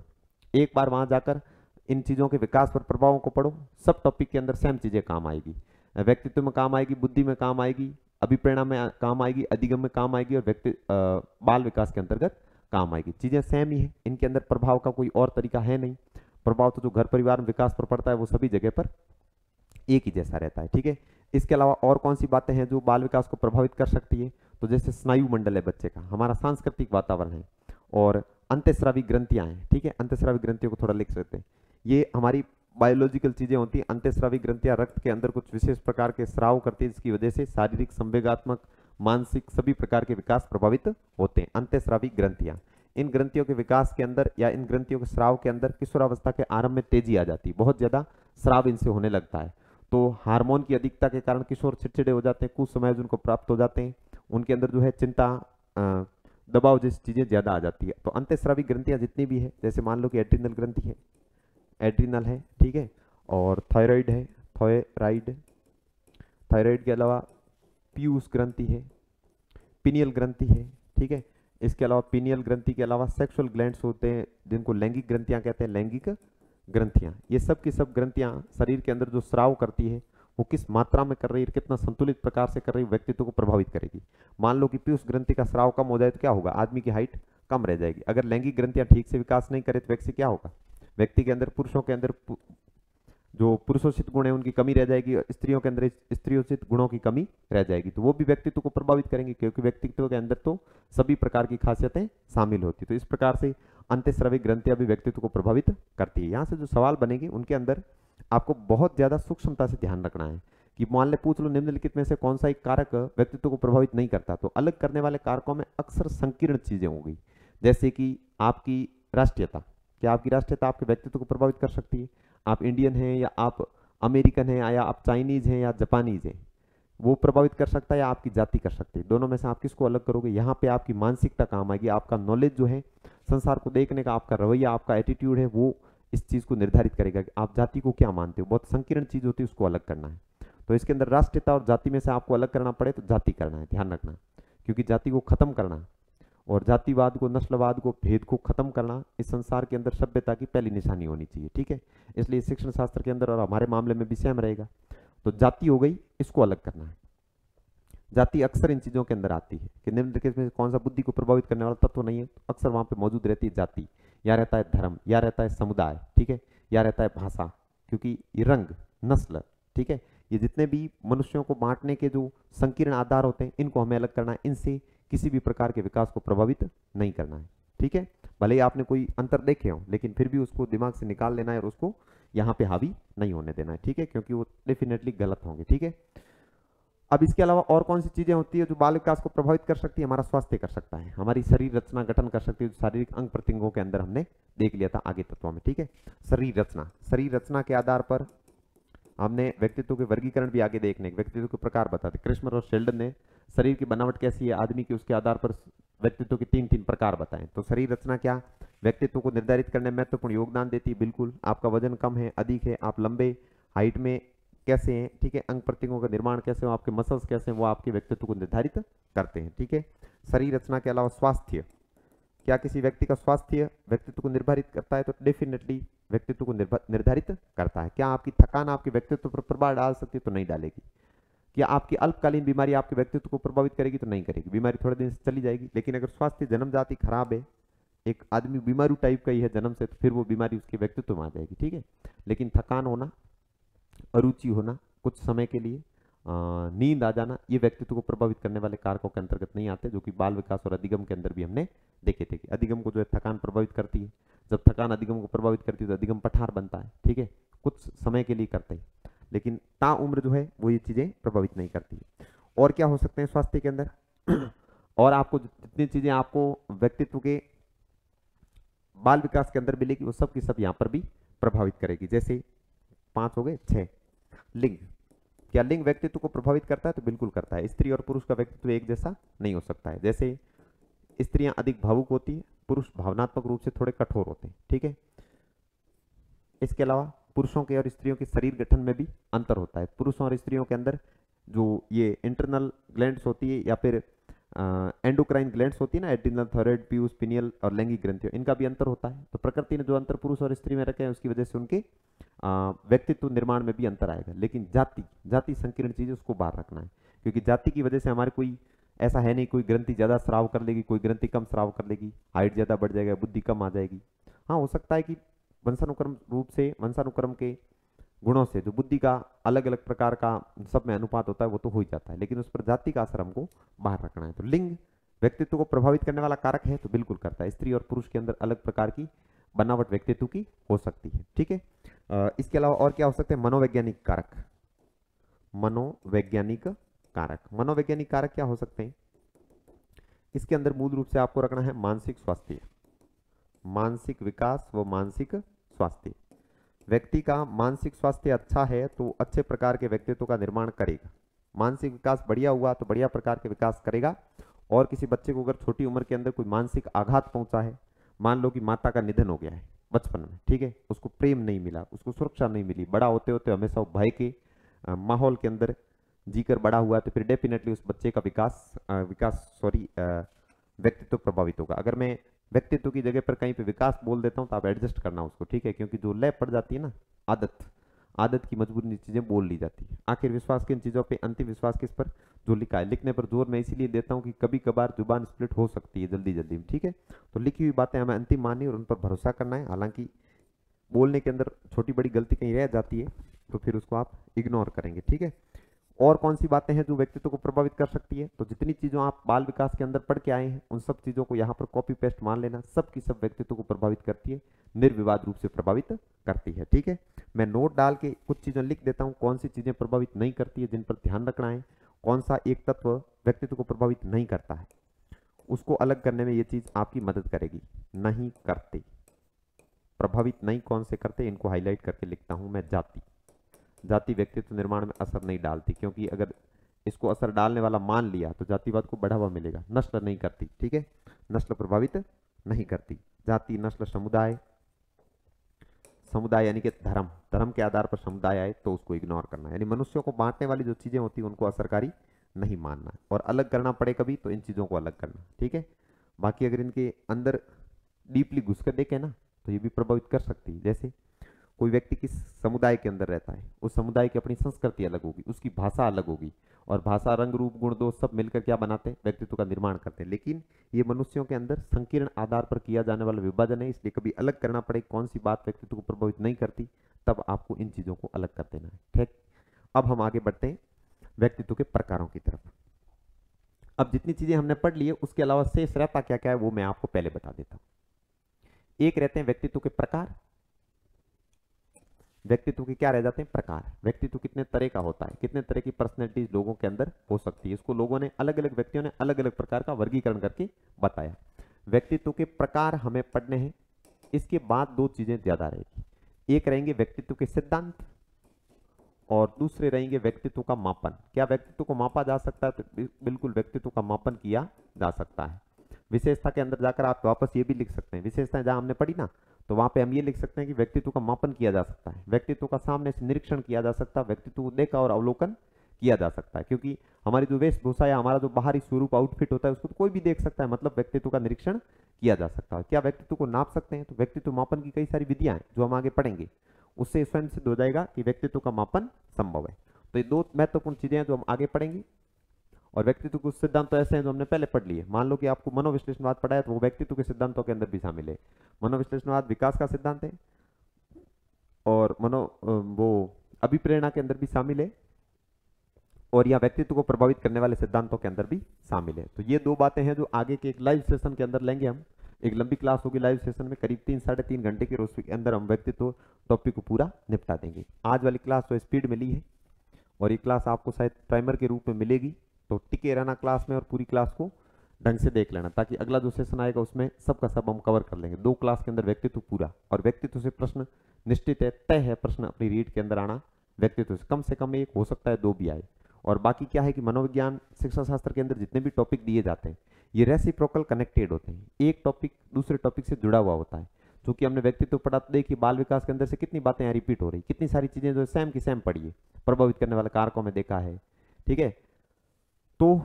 एक बार वहां जाकर इन चीजों के विकास पर प्रभावों को पढ़ो। सब टॉपिक के अंदर सेम चीजें काम आएगी, व्यक्तित्व में काम आएगी, बुद्धि में काम आएगी, अभिप्रेरणा में काम आएगी, अधिगम में काम आएगी और बाल विकास के अंतर्गत काम आएगी। चीजें सेम ही है, इनके अंदर प्रभाव का कोई और तरीका है नहीं। प्रभाव तो जो घर परिवार में विकास पर पड़ता है वो सभी जगह पर एक ही जैसा रहता है, ठीक है। इसके अलावा और कौन सी बातें हैं जो बाल विकास को प्रभावित कर सकती है? तो जैसे स्नायु मंडल है बच्चे का, हमारा सांस्कृतिक वातावरण है और अंतःस्रावी ग्रंथियां हैं, ठीक है। अंतःस्रावी ग्रंथियों को थोड़ा लिख सकते हैं, ये हमारी बायोलॉजिकल चीजें होती हैं। अंतःस्रावी ग्रंथियां रक्त के अंदर कुछ विशेष प्रकार के स्राव करती है जिसकी वजह से शारीरिक, संवेगात्मक, मानसिक सभी प्रकार के विकास प्रभावित होते हैं। अंतःस्रावी ग्रंथियां, इन ग्रंथियों के विकास के अंदर या इन ग्रंथियों के स्राव के अंदर किशोरावस्था के आरंभ में तेजी आ जाती है, बहुत ज्यादा स्राव इनसे होने लगता है। तो हार्मोन की अधिकता के कारण किशोर चिड़चिड़े हो जाते हैं, कुछ समय उनको प्राप्त हो जाते हैं, उनके अंदर जो है चिंता, दबाव जैसी चीजें ज्यादा आ जाती है। तो अंतःस्रावी ग्रंथियां जितनी भी है, जैसे मान लो कि एड्रिनल ग्रंथि है, एड्रिनल है, ठीक है, और थायराइड है, थायराइड के अलावा पीयूष ग्रंथि है, पिनियल ग्रंथि है, ठीक है। इसके अलावा पिनियल ग्रंथि के अलावा सेक्सुअल ग्लैंड्स होते हैं जिनको लैंगिक ग्रंथियां कहते हैं, लैंगिक ग्रंथियां। ये सब की सब ग्रंथियां शरीर के अंदर जो स्राव करती है वो किस मात्रा में कर रही है, कितना संतुलित प्रकार से कर रही है, व्यक्तित्व को प्रभावित करेगी। मान लो कि पीयूष ग्रंथि का स्राव कम हो जाए तो क्या होगा? आदमी की हाइट कम रह जाएगी। अगर लैंगिक ग्रंथियां ठीक से विकास नहीं करे तो व्यक्ति क्या होगा? व्यक्ति के अंदर, पुरुषों के अंदर जो पुरुषोचित गुण है उनकी कमी रह जाएगी, स्त्रियों के अंदर स्त्रियोचित गुणों की कमी रह जाएगी, तो वो भी व्यक्तित्व को प्रभावित करेंगे क्योंकि व्यक्तित्व के अंदर तो सभी प्रकार की खासियतें शामिल होती। तो इस प्रकार से अंतःस्रावी ग्रंथियां भी व्यक्तित्व को प्रभावित करती है। यहाँ से जो सवाल बनेंगे उनके अंदर आपको बहुत ज्यादा सूक्ष्मता से ध्यान रखना है कि मान ले पूछ लो निम्नलिखित में से कौन सा एक कारक व्यक्तित्व को प्रभावित नहीं करता, तो अलग करने वाले कारकों में अक्सर संकीर्ण चीजें होंगी, जैसे कि आपकी राष्ट्रीयता। क्या आपकी राष्ट्रीयता आपके व्यक्तित्व को प्रभावित कर सकती है? आप इंडियन हैं या आप अमेरिकन हैं या आप चाइनीज हैं या जापानीज हैं, वो प्रभावित कर सकता है या आपकी जाति कर सकती है। दोनों में से आप किसको अलग करोगे? यहाँ पे आपकी मानसिकता काम आएगी, आपका नॉलेज जो है, संसार को देखने का आपका रवैया, आपका एटीट्यूड है, वो इस चीज को निर्धारित करेगा कि आप जाति को क्या मानते हो। बहुत संकीर्ण चीज होती है, उसको अलग करना है। तो इसके अंदर राष्ट्रीयता और जाति में से आपको अलग करना पड़े तो जाति करना है, ध्यान रखना, क्योंकि जाति को खत्म करना और जातिवाद को, नस्लवाद को, भेद को खत्म करना इस संसार के अंदर सभ्यता की पहली निशानी होनी चाहिए, ठीक है। इसलिए शिक्षण शास्त्र के अंदर और हमारे मामले में भी सेम रहेगा। तो जाति हो गई, इसको अलग करना है। जाति अक्सर इन चीजों के अंदर आती है कि निम्नलिखित में कौन सा बुद्धि को प्रभावित करने वाला तत्व नहीं है, तो अक्सर वहां पे मौजूद रहती है जाति, या रहता है धर्म, या रहता है समुदाय, ठीक है, या रहता है भाषा, क्योंकि ये रंग, नस्ल, ठीक है, ये जितने भी मनुष्यों को बांटने के जो संकीर्ण आधार होते हैं इनको हमें अलग करना है, इनसे किसी भी प्रकार के विकास को प्रभावित नहीं करना है, ठीक है। भले ही आपने कोई अंतर देखे हो लेकिन फिर भी उसको दिमाग से निकाल लेना है और उसको यहाँ पे हावी नहीं होने देना है, ठीक है, क्योंकि वो डेफिनेटली गलत होंगे, ठीक है। अब इसके अलावा और कौन सी चीजें होती है जो बाल विकास को प्रभावित कर सकती है? हमारा स्वास्थ्य कर सकता है, हमारी शरीर रचना गठन कर सकती है, जो शारीरिक अंग प्रत्यंगों के अंदर हमने देख लिया था आगे तत्वों में, ठीक है। शरीर रचना के आधार पर हमने व्यक्तित्व के वर्गीकरण भी आगे देखने, व्यक्तित्व के प्रकार बताते। क्रिस्मर और शेल्डन ने शरीर की बनावट कैसी है आदमी की, उसके आधार पर व्यक्तित्व के तीन प्रकार बताएं। तो शरीर रचना क्या व्यक्तित्व को निर्धारित करने में महत्वपूर्ण योगदान देती है? बिल्कुल। आपका वजन कम है, अधिक है, आप लंबे, हाइट में कैसे हैं, ठीक है, अंग प्रत्यंगों का निर्माण कैसे हो, आपके मसल्स कैसे हैं, वो आपके व्यक्तित्व को निर्धारित करते हैं, ठीक है। शरीर रचना के अलावा स्वास्थ्य, क्या किसी व्यक्ति का स्वास्थ्य व्यक्तित्व को निर्धारित करता है? तो डेफिनेटली व्यक्तित्व को निर्धारित करता है। क्या आपकी थकान आपके व्यक्तित्व पर प्रभाव डाल सकती है? तो नहीं डालेगी। क्या आपकी अल्पकालीन बीमारी आपके व्यक्तित्व को प्रभावित करेगी? तो नहीं करेगी, बीमारी थोड़े दिन से चली जाएगी। लेकिन अगर स्वास्थ्य जन्मजाति खराब है, एक आदमी बीमारू टाइप का ही है जन्म से, तो फिर वो बीमारी उसके व्यक्तित्व में आ जाएगी, ठीक है। लेकिन थकान होना, अरुचि होना कुछ समय के लिए, नींद आ जाना, ये व्यक्तित्व को प्रभावित करने वाले कारकों के अंतर्गत नहीं आते, जो कि बाल विकास और अधिगम के अंदर भी हमने देखे थे कि अधिगम को जो है थकान प्रभावित करती है। जब थकान अधिगम को प्रभावित करती है तो अधिगम पठार बनता है, ठीक है, कुछ समय के लिए करते हैं, लेकिन ता उम्र जो है वो ये चीजें प्रभावित नहीं करती है। और क्या हो सकते हैं स्वास्थ्य के अंदर? और आपको जितनी चीजें आपको व्यक्तित्व के बाल विकास के अंदर मिलेगी वो सब की सब यहाँ पर भी प्रभावित करेगी। जैसे 5 हो गए, 6 लिंग। क्या लिंग व्यक्तित्व को प्रभावित करता है? तो बिल्कुल करता है। स्त्री और पुरुष का व्यक्तित्व एक जैसा नहीं हो सकता है। जैसे स्त्रियां अधिक भावुक होती है, पुरुष भावनात्मक रूप से थोड़े कठोर होते हैं, ठीक है। इसके अलावा पुरुषों के और स्त्रियों के शरीर गठन में भी अंतर होता है। पुरुषों और स्त्रियों के अंदर जो ये इंटरनल ग्लैंड्स होती है या फिर एंडोक्राइन ग्लैंड्स होती है ना, एड्रिनल, थायराइड, पीयूष, पिनियल और लैंगिक ग्रंथियों, इनका भी अंतर होता है। तो प्रकृति ने जो अंतर पुरुष और स्त्री में रखे हैं उसकी वजह से उनके व्यक्तित्व निर्माण में भी अंतर आएगा। लेकिन जाति संकीर्ण चीज उसको बाहर रखना है, क्योंकि जाति की वजह से हमारे कोई ऐसा है नहीं, कोई ग्रंथि ज्यादा स्राव कर लेगी, कोई ग्रंथि कम स्राव कर लेगी, हाइट ज्यादा बढ़ जाएगा, बुद्धि कम आ जाएगी। हाँ, हो सकता है कि वंशानुक्रम रूप से, वंशानुक्रम के गुणों से जो बुद्धि का अलग अलग प्रकार का सब में अनुपात होता है वो तो हो ही जाता है, लेकिन उस पर जाति का असर हमको बाहर रखना है। तो लिंग व्यक्तित्व को प्रभावित करने वाला कारक है तो बिल्कुल करता है। स्त्री और पुरुष के अंदर अलग प्रकार की बनावट व्यक्तित्व की हो सकती है, ठीक है। इसके अलावा और क्या हो सकते हैं? मनोवैज्ञानिक कारक। मनोवैज्ञानिक कारक, मनोवैज्ञानिक कारक क्या हो सकते हैं? इसके अंदर मूल रूप से आपको रखना है मानसिक स्वास्थ्य, मानसिक विकास व मानसिक स्वास्थ्य। व्यक्ति का मानसिक स्वास्थ्य अच्छा है तो अच्छे प्रकार के व्यक्तित्व का निर्माण करेगा। मानसिक विकास बढ़िया हुआ तो बढ़िया प्रकार के विकास करेगा। और किसी बच्चे को अगर छोटी उम्र के अंदर कोई मानसिक आघात पहुंचा है, मान लो कि माता का निधन हो गया है बचपन में, ठीक है, उसको प्रेम नहीं मिला, उसको सुरक्षा नहीं मिली, बड़ा होते होते हमेशा वो भय के माहौल के अंदर जीकर बड़ा हुआ, तो फिर डेफिनेटली उस बच्चे का व्यक्तित्व प्रभावित होगा। अगर मैं व्यक्तित्व की जगह पर कहीं पे विकास बोल देता हूं तो आप एडजस्ट करना उसको, ठीक है, क्योंकि जो लय पड़ जाती है ना, आदत की मजबूरी चीजें बोल ली जाती है। आखिर विश्वास किन चीजों पे, अंतिम विश्वास किस पर? जो लिखा है। लिखने पर जोर मैं इसीलिए देता हूं कि कभी कभार जुबान स्प्लिट हो सकती है जल्दी जल्दी में, ठीक है। तो लिखी हुई बातें हमें अंतिम माननी और उन पर भरोसा करना है। हालांकि बोलने के अंदर छोटी बड़ी गलती कहीं रह जाती है तो फिर उसको आप इग्नोर करेंगे, ठीक है। और कौन सी बातें हैं जो व्यक्तित्व को प्रभावित कर सकती है? तो जितनी चीजों आप बाल विकास के अंदर पढ़ के आए हैं उन सब चीजों को यहाँ पर कॉपी पेस्ट मान लेना, सब की सब व्यक्तित्व को प्रभावित करती है, निर्विवाद रूप से प्रभावित करती है, ठीक है। मैं नोट डाल के कुछ चीजें लिख देता हूँ, कौन सी चीजें प्रभावित नहीं करती है, जिन पर ध्यान रखना है, कौन सा एक तत्व व्यक्तित्व को प्रभावित नहीं करता है, उसको अलग करने में ये चीज आपकी मदद करेगी। नहीं करते, प्रभावित नहीं कौन से करते, इनको हाईलाइट करके लिखता हूं मैं। जाति व्यक्तित्व निर्माण में असर नहीं डालती, क्योंकि अगर इसको असर डालने वाला मान लिया तो जातिवाद को बढ़ावा मिलेगा। नस्ल नहीं करती, ठीक है, नस्ल प्रभावित नहीं करती। जाति, नस्ल, समुदाय यानी कि धर्म के आधार पर समुदाय आए तो उसको इग्नोर करना है। यानी मनुष्यों को बांटने वाली जो चीजें होती है उनको असरकारी नहीं मानना है, और अलग करना पड़े कभी तो इन चीजों को अलग करना, ठीक है। बाकी अगर इनके अंदर डीपली घुस कर देखें ना तो ये भी प्रभावित कर सकती है। जैसे कोई व्यक्ति किस समुदाय के अंदर रहता है, उस समुदाय की अपनी संस्कृति अलग होगी, उसकी भाषा अलग होगी, और भाषा, रंग, रूप, गुण, दोष सब मिलकर क्या बनाते हैं? व्यक्तित्व का निर्माण करते हैं। लेकिन ये मनुष्यों के अंदर संकीर्ण आधार पर किया जाने वाला विभाजन है, इसलिए कभी अलग करना पड़े कौन सी बात व्यक्तित्व को प्रभावित नहीं करती, तब आपको इन चीजों को अलग कर देना है, ठीक। अब हम आगे बढ़ते हैं व्यक्तित्व के प्रकारों की तरफ। अब जितनी चीजें हमने पढ़ ली है उसके अलावा शेष रहता क्या क्या है वो मैं आपको पहले बता देता हूं। एक रहते हैं व्यक्तित्व के प्रकार। व्यक्तित्व के क्या रह जाते हैं? प्रकार। व्यक्तित्व कितने तरह का होता है, कितने तरह की पर्सनैलिटीज लोगों के अंदर हो सकती है, इसको लोगों ने अलग अलग व्यक्तियों ने अलग अलग प्रकार का वर्गीकरण करके बताया। व्यक्तित्व के प्रकार हमें पढ़ने हैं। इसके बाद दो चीजें ज्यादा रहेगी, एक रहेंगे व्यक्तित्व के सिद्धांत और दूसरे रहेंगे व्यक्तित्व का मापन। क्या व्यक्तित्व को मापा जा सकता है? तो बिल्कुल व्यक्तित्व का मापन किया जा सकता है। विशेषता के अंदर जाकर आप वापस ये भी लिख सकते हैं, विशेषताएं जहां हमने पढ़ी ना तो वहां पे हम ये लिख सकते हैं कि व्यक्तित्व का मापन किया जा सकता है, व्यक्तित्व का सामने से निरीक्षण किया जा सकता है, व्यक्तित्व को देखा और अवलोकन किया जा सकता है। क्योंकि हमारी जो वेशभूषा या हमारा जो बाहरी स्वरूप आउटफिट होता है उसको तो कोई भी देख सकता है, मतलब व्यक्तित्व का निरीक्षण किया जा सकता है। क्या व्यक्तित्व को नाप सकते हैं? तो व्यक्तित्व मापन की कई सारी विधियां हैं जो हम आगे पढ़ेंगे, उससे स्वयं सिद्ध हो जाएगा कि व्यक्तित्व का मापन संभव है। तो ये दो महत्वपूर्ण चीजें हैं जो हम आगे पढ़ेंगे। और व्यक्तित्व के सिद्धांत तो ऐसे हैं जो हमने पहले पढ़ लिए। मान लो कि आपको मनोविश्लेषणवाद पढ़ा है तो वो व्यक्तित्व के सिद्धांतों के अंदर भी शामिल है। मनोविश्लेषणवाद विकास का सिद्धांत है और वो अभिप्रेरणा के अंदर भी शामिल है, और यह व्यक्तित्व को प्रभावित करने वाले सिद्धांतों के अंदर भी शामिल है। तो ये दो बातें हैं जो आगे के एक लाइव सेशन के अंदर लेंगे हम। एक लंबी क्लास होगी लाइव सेशन में, करीब 3-3.5 घंटे की, उसके अंदर हम व्यक्तित्व टॉपिक को पूरा निपटा देंगे। आज वाली क्लास तो स्पीड में ली है और ये क्लास आपको शायद प्राइमर के रूप में मिलेगी, तो टिके रहना क्लास में और पूरी क्लास को ढंग से देख लेना, ताकि अगला जो सेशन आएगा उसमें सबका सब हम कवर कर लेंगे। 2 क्लास के अंदर व्यक्तित्व पूरा, और व्यक्तित्व से प्रश्न निश्चित है, तय है प्रश्न अपनी रीड के अंदर आना व्यक्तित्व से कम 1 हो सकता है 2 भी आए। और बाकी क्या है कि मनोविज्ञान शिक्षा शास्त्र के अंदर जितने भी टॉपिक दिए जाते हैं ये रेसिप्रोकल कनेक्टेड होते हैं, एक टॉपिक दूसरे टॉपिक से जुड़ा हुआ होता है। क्योंकि हमने व्यक्तित्व पढ़ा तो देखिए बाल विकास के अंदर से कितनी बातें यहाँ रिपीट हो रही, कितनी सारी चीजें जो सेम की सेम पढ़ी है, प्रभावित करने वाले कारकों में देखा है। ठीक है, तो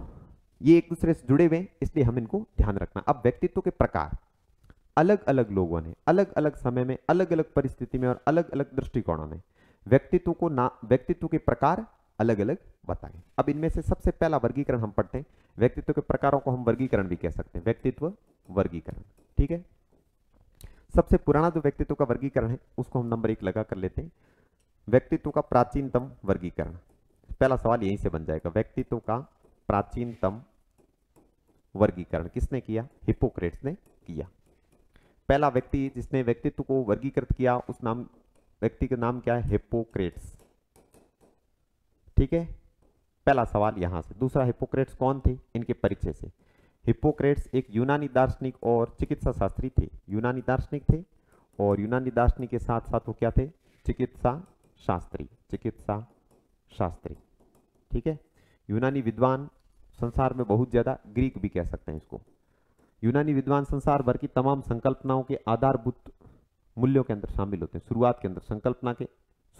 ये एक दूसरे से जुड़े हुए हैं, इसलिए हम इनको ध्यान रखना। अब व्यक्तित्व के प्रकार, अलग अलग लोगों ने अलग अलग समय में अलग अलग परिस्थिति में और अलग अलग दृष्टिकोणों में व्यक्तित्व के प्रकार अलग अलग बताएं। अब इनमें से सबसे पहला वर्गीकरण हम पढ़ते हैं। व्यक्तित्व के प्रकारों को हम वर्गीकरण भी कह सकते हैं, व्यक्तित्व वर्गीकरण। ठीक है, सबसे पुराना जो व्यक्तित्व का वर्गीकरण है उसको हम नंबर 1 लगा कर लेते हैं, व्यक्तित्व का प्राचीनतम वर्गीकरण। पहला सवाल यहीं से बन जाएगा, व्यक्तित्व का प्राचीनतम वर्गीकरण किसने किया? हिप्पोक्रेट्स ने किया। पहला व्यक्ति जिसने व्यक्तित्व को वर्गीकृत किया उस व्यक्ति का नाम क्या है? हिप्पोक्रेट्स। ठीक है, पहला सवाल यहां से। दूसरा, हिप्पोक्रेट्स कौन थे? इनके परिचय से। हिप्पोक्रेट्स एक यूनानी दार्शनिक और चिकित्सा शास्त्री थे। यूनानी दार्शनिक थे और यूनानी दार्शनिक के साथ साथ वो क्या थे? चिकित्सा शास्त्री। ठीक है, यूनानी विद्वान संसार में बहुत ज्यादा, ग्रीक भी कह सकते हैं इसको। यूनानी विद्वान संसार भर की तमाम संकल्पनाओं के आधारभूत मूल्यों के अंदर शामिल होते हैं। शुरुआत के अंदर संकल्पना के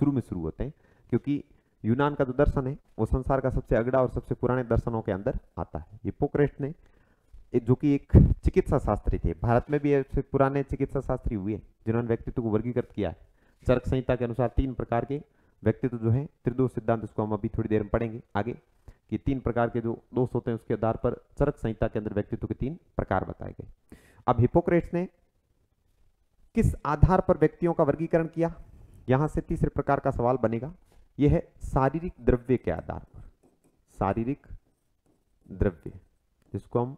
शुरू में शुरू होते हैं, क्योंकि यूनान का जो दर्शन है वो संसार का सबसे अगड़ा और सबसे पुराने दर्शनों के अंदर आता है। हिप्पोक्रेट्स ने, जो कि एक चिकित्सा शास्त्री थे, भारत में भी ऐसे पुराने चिकित्सा शास्त्री हुए जिन्होंने व्यक्तित्व को वर्गीकृत किया है। चरक संहिता के अनुसार 3 प्रकार के व्यक्तित्व जो है, त्रिदोष सिद्धांत, इसको हम अभी थोड़ी देर में पढ़ेंगे आगे, कि 3 प्रकार के जो दोष होते हैं उसके आधार पर चरक संहिता के अंदर व्यक्तित्व के 3 प्रकार बताए गए। अब हिप्पोक्रेट्स ने किस आधार पर व्यक्तियों का वर्गीकरण किया? यहां से तीसरे प्रकार का सवाल बनेगा, यह है शारीरिक द्रव्य के आधार पर। शारीरिक द्रव्य, जिसको हम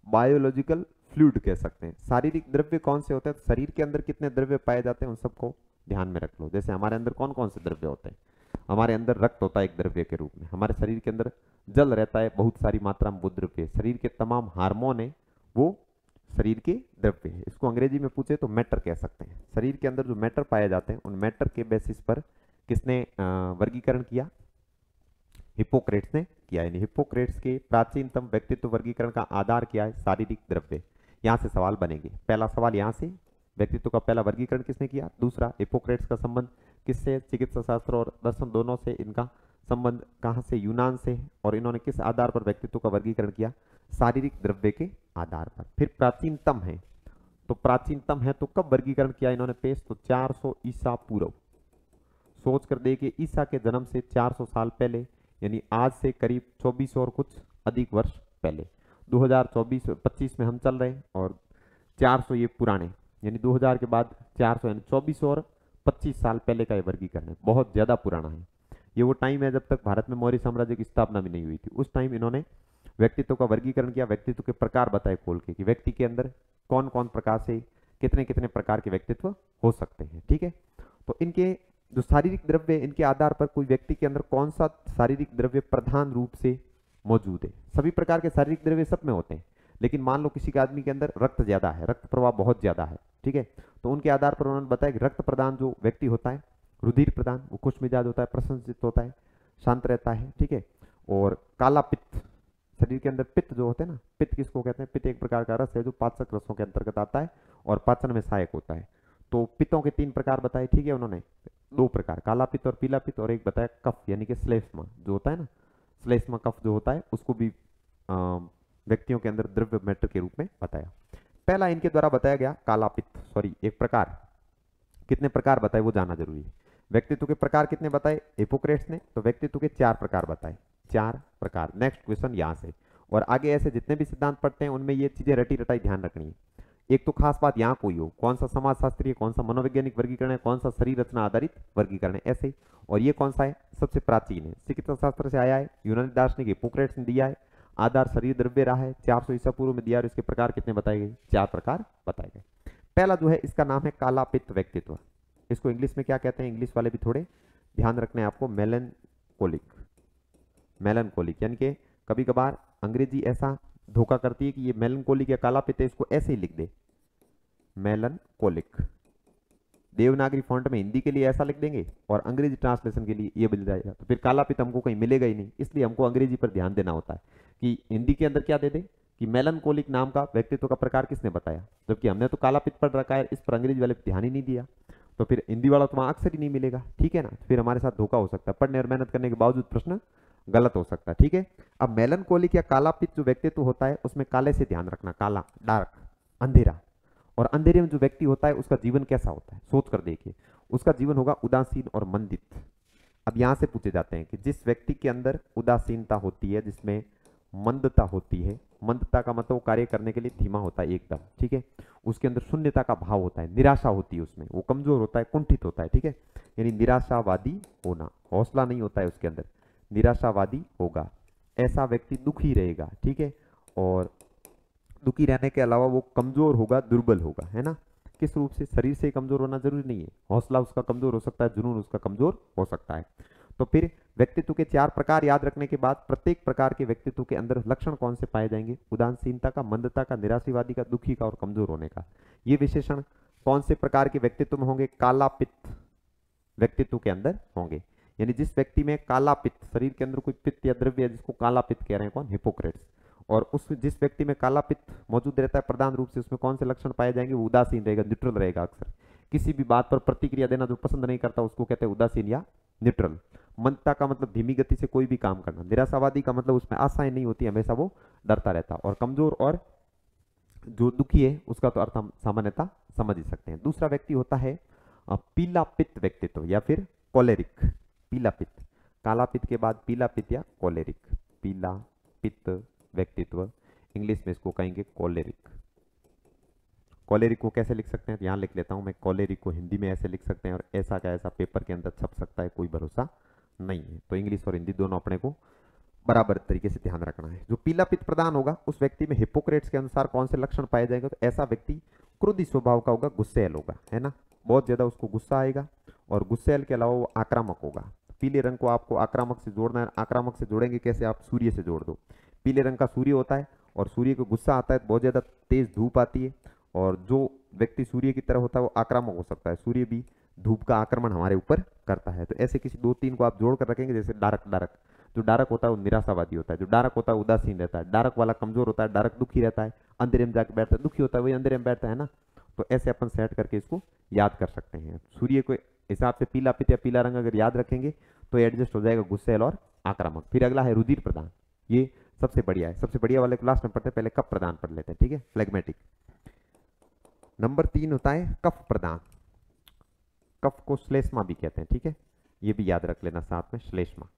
बायोलॉजिकल फ्लूइड कह सकते हैं। शारीरिक द्रव्य कौन से होते हैं? तो शरीर के अंदर कितने द्रव्य पाए जाते हैं उन सबको ध्यान में रख लो। जैसे हमारे अंदर कौन कौन से द्रव्य होते हैं? हमारे अंदर रक्त होता है एक द्रव्य के रूप में, हमारे शरीर के अंदर जल रहता है बहुत सारी मात्रा में, वो द्रव्य। शरीर के तमाम हार्मोन है वो शरीर के द्रव्य है। इसको अंग्रेजी में पूछे तो मैटर कह सकते हैं। शरीर के अंदर जो मैटर पाए जाते हैं उन मैटर के बेसिस पर किसने वर्गीकरण किया? हिप्पोक्रेट्स ने किया। यानी हिप्पोक्रेट्स के प्राचीनतम व्यक्तित्व वर्गीकरण का आधार क्या है? शारीरिक द्रव्य। यहां से सवाल बनेंगे। पहला सवाल यहां से, व्यक्तित्व का पहला वर्गीकरण किसने किया? दूसरा, हिप्पोक्रेट्स का संबंध किससे? चिकित्सा शास्त्र और दर्शन दोनों से। इनका संबंध कहां से? यूनान से। और इन्होंने किस आधार पर व्यक्तित्व का वर्गीकरण किया? शारीरिक द्रव्य के आधार पर। फिर प्राचीनतम है, तो प्राचीनतम है तो कब वर्गीकरण किया इन्होंने पेश? तो 400 ईसा पूर्व। सोच कर देखिए, ईसा के जन्म से 400 साल पहले, यानी आज से करीब 24 और कुछ अधिक वर्ष पहले। 2024-25 में हम चल रहे हैं और 400 ये पुराने, यानी 2000 के बाद 400, यानी 24 और 25 साल पहले का ये वर्गीकरण है। बहुत ज्यादा पुराना है। ये वो टाइम है जब तक भारत में मौर्य साम्राज्य की स्थापना भी नहीं हुई थी। उस टाइम इन्होंने व्यक्तित्व का वर्गीकरण किया, व्यक्तित्व के प्रकार बताए खोल के कि व्यक्ति के अंदर कौन कौन प्रकार से कितने कितने प्रकार के व्यक्तित्व हो सकते हैं। ठीक है, तो इनके जो शारीरिक द्रव्य, इनके आधार पर कोई व्यक्ति के अंदर कौन सा शारीरिक द्रव्य प्रधान रूप से मौजूद है। सभी प्रकार के शारीरिक द्रव्य सब में होते हैं, लेकिन मान लो किसी के आदमी के अंदर रक्त ज्यादा है, रक्त प्रवाह बहुत ज्यादा है, ठीक है, तो उनके आधार पर उन्होंने बताया कि रक्त प्रदान जो व्यक्ति होता है, रुधिर प्रदान, वो खुश मिजाज होता है, प्रसन्नचित्त होता है, शांत रहता है। ठीक है, और काला पित्त, शरीर के अंदर पित्त जो होते हैं ना, पित्त किसको कहते हैं? पित्त एक प्रकार का रस है जो पाचक रसों के अंतर्गत आता है और पाचन में सहायक होता है। तो पित्तों के 3 प्रकार बताए। ठीक है, उन्होंने 2 प्रकार, काला पित्त और पीला पित्त, और एक बताया कफ यानी कि श्लेष्मा जो होता है ना, श्लेष्मा कफ जो होता है, उसको भी व्यक्तियों के अंदर द्रव्य मैटर के रूप में बताया। पहला इनके द्वारा बताया गया काला पित्त, सॉरी एक प्रकार, कितने प्रकार बताए वो जानना जरूरी है। व्यक्तित्व के प्रकार कितने बताए हिप्पोक्रेट्स ने? तो व्यक्तित्व के 4 प्रकार बताए, 4 प्रकार। नेक्स्ट क्वेश्चन यहां से, और आगे ऐसे जितने भी सिद्धांत पढ़ते हैं उनमें ये चीजें रटी रटाई ध्यान रखनी है। एक तो खास बात यहाँ कोई हो, कौन सा समाजशास्त्रीय, कौन सा मनोवैज्ञानिक वर्गीकरण है, कौन सा शरीर रचना आधारित वर्गीकरण है, ऐसे। और ये कौन सा है? सबसे प्राचीन है, चिकित्सा शास्त्र से आया है, यूनानी दार्शनिक हिप्पोक्रेट्स ने दिया है। आधार शरीर द्रव्य रहा है, 400 ईसा पूर्व में दिया, और इसके प्रकार कितने बताए गए? 4 प्रकार बताए गए। पहला जो है इसका नाम है काला पित्त व्यक्तित्व। इसको इंग्लिश में क्या कहते हैं? इंग्लिश वाले भी थोड़े ध्यान रखने आपको, मेलनकोलिक। मेलनकोलिक यानी कि कभी कभार अंग्रेजी ऐसा धोखा करती है कि ये मेलनकोलिक या काला पित्त है, इसको ऐसे ही लिख दे मेलनकोलिक। देवनागरी फॉन्ट में हिंदी के लिए ऐसा लिख देंगे और अंग्रेजी ट्रांसलेशन के लिए ये मिल जाएगा, तो फिर काला पित्त हमको कहीं मिलेगा ही नहीं। इसलिए हमको अंग्रेजी पर ध्यान देना होता है कि हिंदी के अंदर क्या दे दे कि मेलनकोलिक नाम का व्यक्तित्व का प्रकार किसने बताया, जबकि हमने तो काला पित्त पढ़ रखा है, इस पर अंग्रेजी वाले पे ध्यान ही नहीं दिया, तो फिर हिंदी वाला तो वहां अक्सर ही नहीं मिलेगा, ठीक है ना। फिर हमारे साथ धोखा हो सकता है, पढ़ने और मेहनत करने के बावजूद प्रश्न गलत हो सकता है, ठीक है। अब मेलनकोलिक या काला पित्त जो व्यक्तित्व होता है उसमें काले से ध्यान रखना, काला डार्क अंधेरा, और अंधेरे में जो व्यक्ति होता है उसका जीवन कैसा होता है, सोच कर देखिए, उसका जीवन होगा उदासीन और मंदित। अब यहां से पूछे जाते हैं कि जिस व्यक्ति के अंदर उदासीनता होती है, जिसमें मंदता होती है, मंदता का मतलब वो कार्य करने के लिए धीमा होता है एकदम, ठीक है, उसके अंदर शून्यता का भाव होता है, निराशा होती है उसमें, वो कमजोर होता है, कुंठित होता है, ठीक है, यानी निराशावादी होना, हौसला नहीं होता है उसके अंदर, निराशावादी होगा, ऐसा व्यक्ति दुखी रहेगा, ठीक है, और दुखी रहने के अलावा वो कमजोर होगा, दुर्बल होगा, है ना। किस रूप से, शरीर से कमजोर होना जरूरी नहीं है, हौसला उसका कमजोर हो सकता है, जुनून उसका कमजोर हो सकता है। तो फिर व्यक्तित्व के 4 प्रकार याद रखने के बाद प्रत्येक प्रकार के व्यक्तित्व के अंदर लक्षण कौन से पाए जाएंगे, उदासीनता का, मंदता का, निराशावादी का, दुखी का और कमजोर होने का। ये विशेषण कौन से प्रकार के व्यक्तित्व में होंगे, काला पित्त व्यक्तित्व के अंदर होंगे, यानी जिस व्यक्ति में काला पित्त, शरीर के अंदर कोई पित्त या द्रव्य है जिसको काला पित्त कह रहे हैं, कौन, हिपोक्रेट्स, और उस जिस व्यक्ति में काला पित्त मौजूद रहता है प्रधान रूप से, उसमें कौन से लक्षण पाए जाएंगे, वो उदासीन रहेगा, न्यूट्रल रहेगा, अक्सर किसी भी बात पर प्रतिक्रिया देना जो पसंद नहीं करता उसको कहते हैं उदासीन या न्यूट्रल। मंदता का मतलब धीमी गति से कोई भी काम करना, निराशावादी का मतलब उसमें आशाएं नहीं होती, हमेशा वो डरता रहता, और कमजोर और जो दुखी है उसका तो अर्थ हम सामान्यतः समझ ही सकते हैं। दूसरा व्यक्ति होता है पीला पित्त व्यक्तित्व या फिर कोलेरिक, पीला पित्त, काला पित्त के बाद पीला पित्त या कोलेरिक, पीला पित्त व्यक्तित्व, इंग्लिश में इसको कहेंगे कोलेरिक। कोलेरिक को कैसे लिख सकते हैं, यहां लिख लेता हूं मैं, कोलेरिक को हिंदी में ऐसे लिख सकते हैं, और ऐसा का ऐसा पेपर के अंदर छप सकता है, कोई भरोसा नहीं है, तो इंग्लिश और हिंदी दोनों अपने को बराबर तरीके से ध्यान रखना है। जो पीला पित्त प्रदान होगा उस व्यक्ति में हिपोक्रेट्स के अनुसार कौन से लक्षण पाए जाएंगे, तो ऐसा व्यक्ति क्रोधी स्वभाव का होगा, गुस्सैल होगा, है ना, बहुत ज्यादा उसको गुस्सा आएगा, और गुस्सैल के अलावा वो आक्रामक होगा। पीले रंग को आपको आक्रामक से जोड़ना है, आक्रामक से जोड़ेंगे कैसे, आप सूर्य से जोड़ दो, पीले रंग का सूर्य होता है, और सूर्य को गुस्सा आता है, बहुत ज्यादा तेज धूप आती है, और जो व्यक्ति सूर्य की तरह होता है वो आक्रामक हो सकता है, सूर्य भी धूप का आक्रमण हमारे ऊपर करता है। तो ऐसे किसी 2-3 को आप जोड़ कर रखेंगे, जैसे डार्क, डार्क, जो डार्क होता है वो निराशावादी होता है, जो डार्क होता है उदासीन रहता है, डार्क वाला कमजोर होता है, डार्क दुखी रहता है, अंधेरे में जाकर बैठता है, दुखी होता है वही अंधेरे में बैठता है ना। तो ऐसे अपन सेट करके इसको याद कर सकते हैं। सूर्य के हिसाब से पीला पित्त या पीला रंग अगर याद रखेंगे तो एडजस्ट हो जाएगा गुस्सैल और आक्रामक। फिर अगला है रुधिर प्रदान, ये सबसे बढ़िया है, सबसे बढ़िया वाले क्लास में पढ़ते हैं, पहले कफ प्रदान पढ़ लेते हैं, ठीक है, फ्लेगमेटिक। नंबर 3 होता है कफ प्रदान, कफ को श्लेष्मा भी कहते हैं, ठीक है, ये भी याद रख लेना साथ में, श्लेष्मा।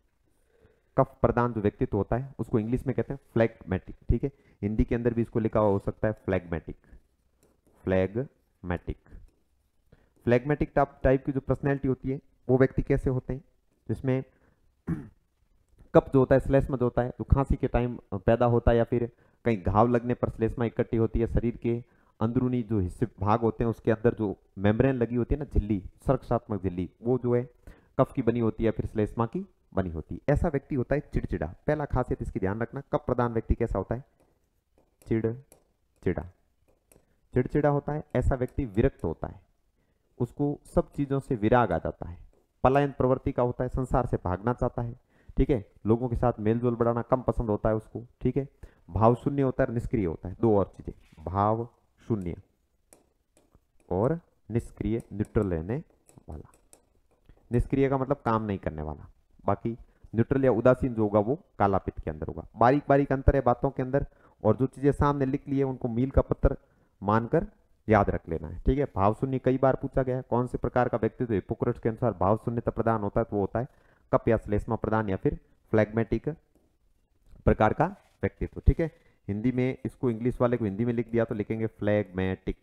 कफ प्रदान जो व्यक्तित्व होता है उसको इंग्लिश में कहते हैं फ्लेगमेटिक, ठीक है, हिंदी के अंदर भी इसको लिखा हुआ हो सकता है फ्लेगमेटिक, फ्लेगमेटिक। फ्लेगमेटिक टाइप की जो पर्सनैलिटी होती है वो व्यक्ति कैसे होते हैं, जिसमें कफ जो होता है, श्लेष्मा जो होता है, जो खांसी के टाइम पैदा होता है या फिर कहीं घाव लगने पर श्लेष्मा इकट्ठी होती है, शरीर के अंदरूनी जो हिस्से भाग होते हैं उसके अंदर जो मेम्ब्रेन लगी होती है ना, झिल्ली, सर्कसात्मक झिल्ली, वो जो है कफ की बनी होती है फिर श्लेष्मा की बनी होती है। ऐसा व्यक्ति होता है चिड़चिड़ा। पहला खासियत इसकी ध्यान रखना, कफ प्रदान व्यक्ति कैसा होता है, चिड़चिड़ा, चिड़चिड़ा होता है। ऐसा व्यक्ति विरक्त होता है, उसको सब चीजों से विराग आ जाता है, पलायन प्रवृत्ति का होता है, संसार से भागना चाहता है, ठीक है, लोगों के साथ मेलजोल बढ़ाना कम पसंद होता है उसको, ठीक है, भाव शून्य होता है, निष्क्रिय होता है, दो और चीजें, भाव शून्य और निष्क्रिय, न्यूट्रल रहने वाला। निष्क्रिय का मतलब काम नहीं करने वाला, बाकी न्यूट्रल या उदासीन जो होगा वो काला पित्त के अंदर होगा। बारीक बारीक अंतर है बातों के अंदर, और जो चीजें सामने लिख ली है उनको मील का पत्थर मानकर याद रख लेना है, ठीक है। भाव शून्य कई बार पूछा गया है, कौन से प्रकार का व्यक्तित्व हिपोक्रेट्स के अनुसार भाव शून्यता प्रदान होता है, तो वो होता है कफ या श्लेष्मा प्रदान या फिर फ्लेगमेटिक प्रकार का व्यक्तित्व, ठीक है। हिंदी में इसको, इंग्लिश वाले को हिंदी में लिख दिया तो लिखेंगे फ्लेगमेटिक,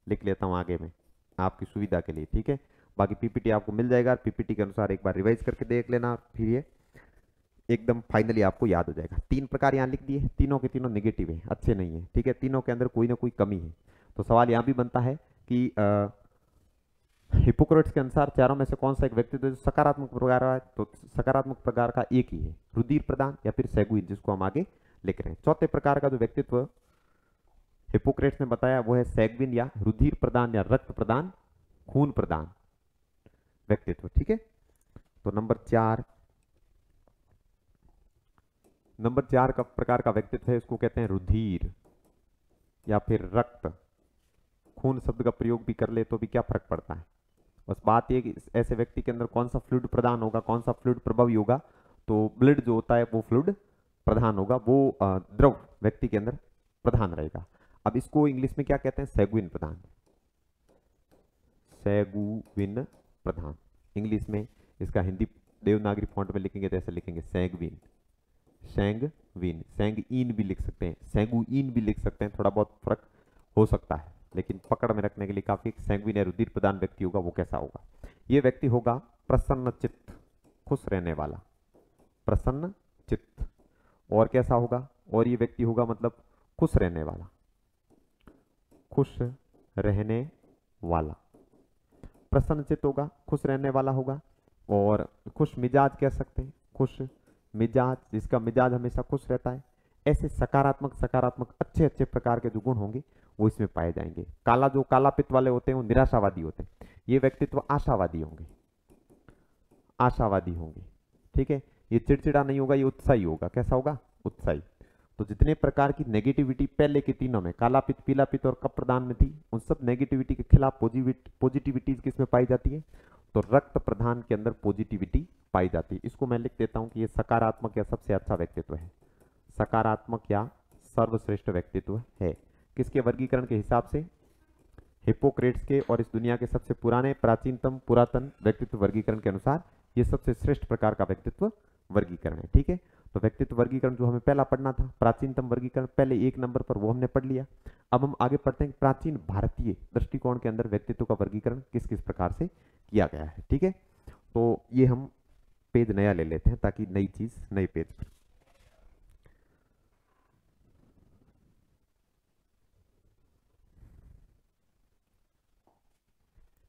लिख लेता हूं आगे में आपकी सुविधा के लिए, ठीक है। बाकी पीपीटी आपको मिल जाएगा, पीपीटी के अनुसार एक बार रिवाइज करके देख लेना, फिर ये एकदम फाइनली आपको याद हो जाएगा। 3 प्रकार यहाँ लिख दिए, तीनों के तीनों नेगेटिव है, अच्छे नहीं है, ठीक है, तीनों के अंदर कोई ना कोई कमी है। तो सवाल यहाँ भी बनता है कि हिपोक्रेट्स के अनुसार चारों में से कौन सा एक व्यक्तित्व जो सकारात्मक प्रकार का है, तो सकारात्मक प्रकार का एक ही है, रुधिर प्रदान या फिर सैगुइन, जिसको हम आगे लिख रहे हैं। चौथे प्रकार का जो व्यक्तित्व हिपोक्रेट्स ने बताया वो है सैगुइन या रुधिर प्रदान या रक्त प्रदान, खून प्रदान व्यक्तित्व, ठीक है। तो नंबर 4 का प्रकार का व्यक्तित्व है, इसको कहते हैं रुधिर या फिर रक्त, खून शब्द का प्रयोग भी कर ले तो भी क्या फर्क पड़ता है। बस बात ये कि ऐसे व्यक्ति के अंदर कौन सा फ्लूइड प्रदान होगा, कौन सा फ्लूइड प्रभावी होगा, तो ब्लड जो होता है वो फ्लूइड प्रधान होगा, वो द्रव व्यक्ति के अंदर प्रधान रहेगा। अब इसको इंग्लिश में क्या कहते हैं, सैगुइन प्रधान, सैगुइन प्रधान। इंग्लिश में इसका हिंदी देवनागरी फॉन्ट में लिखेंगे तो ऐसे लिखेंगे सैंगविन, सैंगविन, सैंगइन भी लिख सकते हैं, सैंगुइन भी लिख सकते हैं, थोड़ा बहुत फर्क हो सकता है, लेकिन पकड़ में रखने के लिए काफी। सैंगविन या रुधिर प्रदान व्यक्ति होगा वो कैसा होगा, ये व्यक्ति होगा प्रसन्न चित्त, खुश रहने वाला, प्रसन्न चित्त। और कैसा होगा, और ये व्यक्ति होगा मतलब खुश रहने वाला, खुश रहने वाला, प्रसन्न चित्त होगा, खुश रहने वाला होगा। और खुश मिजाज कह सकते हैं, खुश मिजाज, जिसका मिजाज हमेशा खुश रहता है। ऐसे सकारात्मक सकारात्मक अच्छे अच्छे प्रकार के जो गुण होंगे वो इसमें पाए जाएंगे। काला, जो काला पित्त वाले होते हैं वो निराशावादी होते हैं, ये व्यक्तित्व आशावादी होंगे, आशावादी होंगे, ठीक है। ये चिड़चिड़ा नहीं होगा, ये उत्साही होगा, कैसा होगा, उत्साही। तो जितने प्रकार की नेगेटिविटी पहले के तीनों में, काला पित्त, पीला पित्त और कफ प्रदान में थी, उन सब नेगेटिविटी के खिलाफ पॉजिटिविटीज किसमें पाई जाती है, तो रक्त प्रधान के अंदर पॉजिटिविटी पाई जाती है। इसको मैं लिख देता हूं कि ये सकारात्मक या सबसे अच्छा व्यक्तित्व है, सकारात्मक या सर्वश्रेष्ठ व्यक्तित्व है। किसके वर्गीकरण के हिसाब से, हिप्पोक्रेट्स के और इस दुनिया के सबसे पुराने प्राचीनतम पुरातन व्यक्तित्व वर्गीकरण के अनुसार ये सबसे श्रेष्ठ प्रकार का व्यक्तित्व वर्गीकरण है, ठीक है। तो व्यक्तित्व वर्गीकरण जो हमें पहला पढ़ना था, प्राचीनतम वर्गीकरण पहले 1 नंबर पर, वो हमने पढ़ लिया। अब हम आगे पढ़ते हैं प्राचीन भारतीय दृष्टिकोण के अंदर व्यक्तित्व का वर्गीकरण किस किस प्रकार से किया गया है, ठीक है। तो ये हम पेज नया ले लेते हैं ताकि नई चीज नए पेज पर।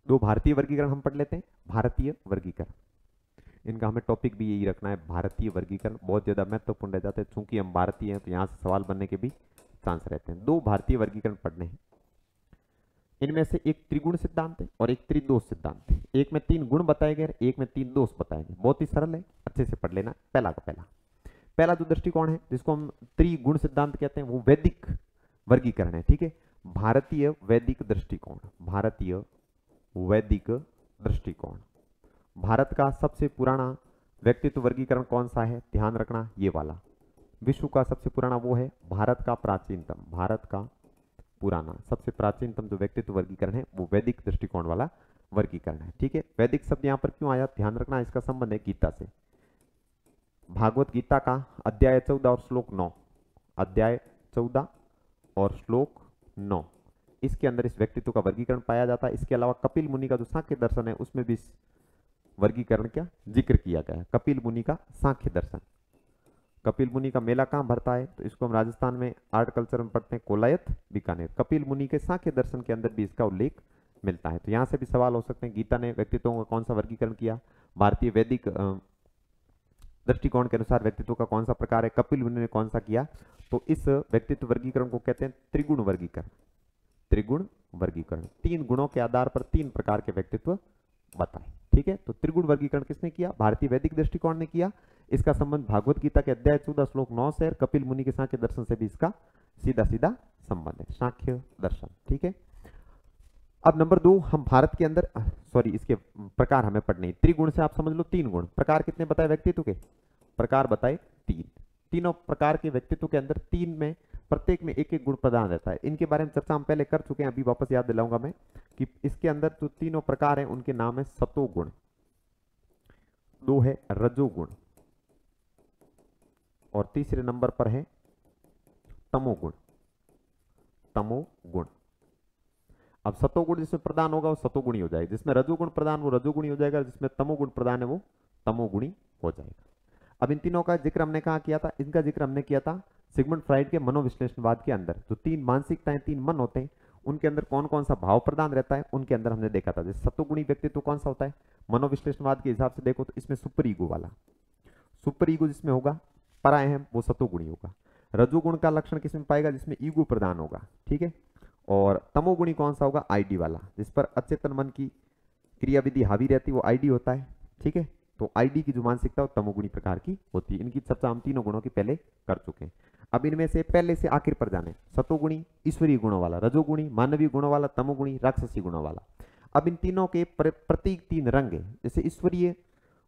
दो भारतीय वर्गीकरण हम पढ़ लेते हैं। भारतीय वर्गीकरण, इनका हमें टॉपिक भी यही रखना है, भारतीय वर्गीकरण बहुत ज्यादा महत्वपूर्ण रह जाते हैं, चूंकि हम भारतीय हैं तो यहां से सवाल बनने के भी चांस रहते हैं। दो भारतीय वर्गीकरण पढ़ने हैं, इनमें से एक त्रिगुण सिद्धांत है और एक त्रिदोष सिद्धांत है। एक में 3 गुण बताए गए, एक में 3 दोष बताए गए। बहुत ही सरल है, अच्छे से पढ़ लेना। पहला जो दृष्टिकोण है जिसको हम त्रिगुण सिद्धांत कहते हैं वो वैदिक वर्गीकरण है, ठीक है। भारतीय वैदिक दृष्टिकोण, भारतीय वैदिक दृष्टिकोण। भारत का सबसे पुराना व्यक्तित्व वर्गीकरण कौन सा है, ध्यान रखना ये वाला। विश्व का सबसे पुराना वो है, भारत का प्राचीनतम, भारत का पुराना सबसे प्राचीनतम जो व्यक्तित्व वर्गीकरण है वो वैदिक दृष्टिकोण वाला वर्गीकरण है, ठीक है। वैदिक शब्द यहां पर क्यों आया, ध्यान रखना, इसका संबंध है गीता से। भागवत गीता का अध्याय 14 और श्लोक 9, अध्याय 14 और श्लोक 9, इसके अंदर इस व्यक्तित्व का वर्गीकरण पाया जाता है। इसके अलावा कपिल मुनि का जो सांख्य दर्शन है उसमें भी इस वर्गीकरण का जिक्र किया गया है। कपिल मुनि का सांख्य दर्शन, कपिल मुनि का मेला कहां भरता है, तो इसको हम राजस्थान में आर्ट कल्चर में पढ़ते हैं, कोलायत बीकानेर। कपिल मुनि के सांख्य दर्शन के अंदर भी इसका उल्लेख मिलता है। तो यहां से भी सवाल हो सकते हैं, गीता ने व्यक्तित्वों का कौन सा वर्गीकरण किया, भारतीय वैदिक दृष्टिकोण के अनुसार व्यक्तित्व का कौन सा प्रकार है, कपिल मुनि ने कौन सा किया। तो इस व्यक्तित्व वर्गीकरण को कहते हैं त्रिगुण वर्गीकरण। त्रिगुण वर्गीकरण, 3 गुणों के आधार पर 3 प्रकार के व्यक्तित्व बताए, ठीक है। तो त्रिगुण वर्गीकरण किसने किया, भारतीय वैदिक दृष्टिकोण ने किया। इसका संबंध भागवत गीता के अध्याय 14 श्लोक 9 से, कपिल मुनि के सांख्य दर्शन से भी इसका सीधा सीधा संबंध है, सांख्य दर्शन, ठीक है। अब नंबर 2, हम भारत के अंदर, सॉरी इसके प्रकार हमें पढ़ने, त्रिगुण से आप समझ लो 3 गुण, प्रकार कितने बताए व्यक्तित्व के, प्रकार बताए 3। तीनों प्रकार के व्यक्तित्व के अंदर 3 में प्रत्येक में एक एक गुण प्रदान रहता है। इनके बारे में चर्चा हम पहले कर चुके हैं, अभी वापस याद दिलाऊंगा मैं कि इसके अंदर जो तीनों प्रकार हैं उनके नाम है सतोगुण, 2 है रजोगुण और तीसरे नंबर पर है तमोगुण, तमोगुण। अब सतोगुण जिसमें प्रदान होगा वो सतोगुणी हो जाएगा, जिसमें रजोगुण प्रदान वो रजोगुणी हो जाएगा, जिसमें तमोगुण प्रदान है वो तमोगुणी हो जाएगा। अब इन तीनों का जिक्र हमने कहा किया था, इनका जिक्र हमने किया था सिगमंड फ्राइड के मनोविश्लेषणवाद के अंदर। जो 3 मानसिकताएं, 3 मन होते हैं, उनके अंदर कौन कौन सा भाव प्रदान रहता है, उनके अंदर हमने देखा था। जैसे सतोगुणी व्यक्तित्व कौन सा होता है, मनोविश्लेषणवाद के हिसाब से देखो तो इसमें सुपर ईगो वाला, सुपर ईगो जिसमें होगा, पराय है, वो सतोगुणी होगा। रजोगुण का लक्षण किसमें पाएगा, जिसमें ईगो प्रदान होगा, ठीक है। और तमोगुणी कौन सा होगा, आईडी वाला, जिस पर अचेतन मन की क्रियाविधि हावी रहती है, वो आईडी होता है, ठीक है। तो आईडी की जो मानसिकता वो तमोगुणी प्रकार की होती है। इनकी चर्चा हम तीनों गुणों की पहले कर चुके हैं। अब इनमें से पहले से आखिर पर जाने, सतोगुणी ईश्वरीय गुणों वाला, रजोगुणी मानवीय गुणों वाला, तमोगुणी राक्षसी गुणों वाला। अब इन तीनों के प्रतीक 3 रंग है। जैसे ईश्वरीय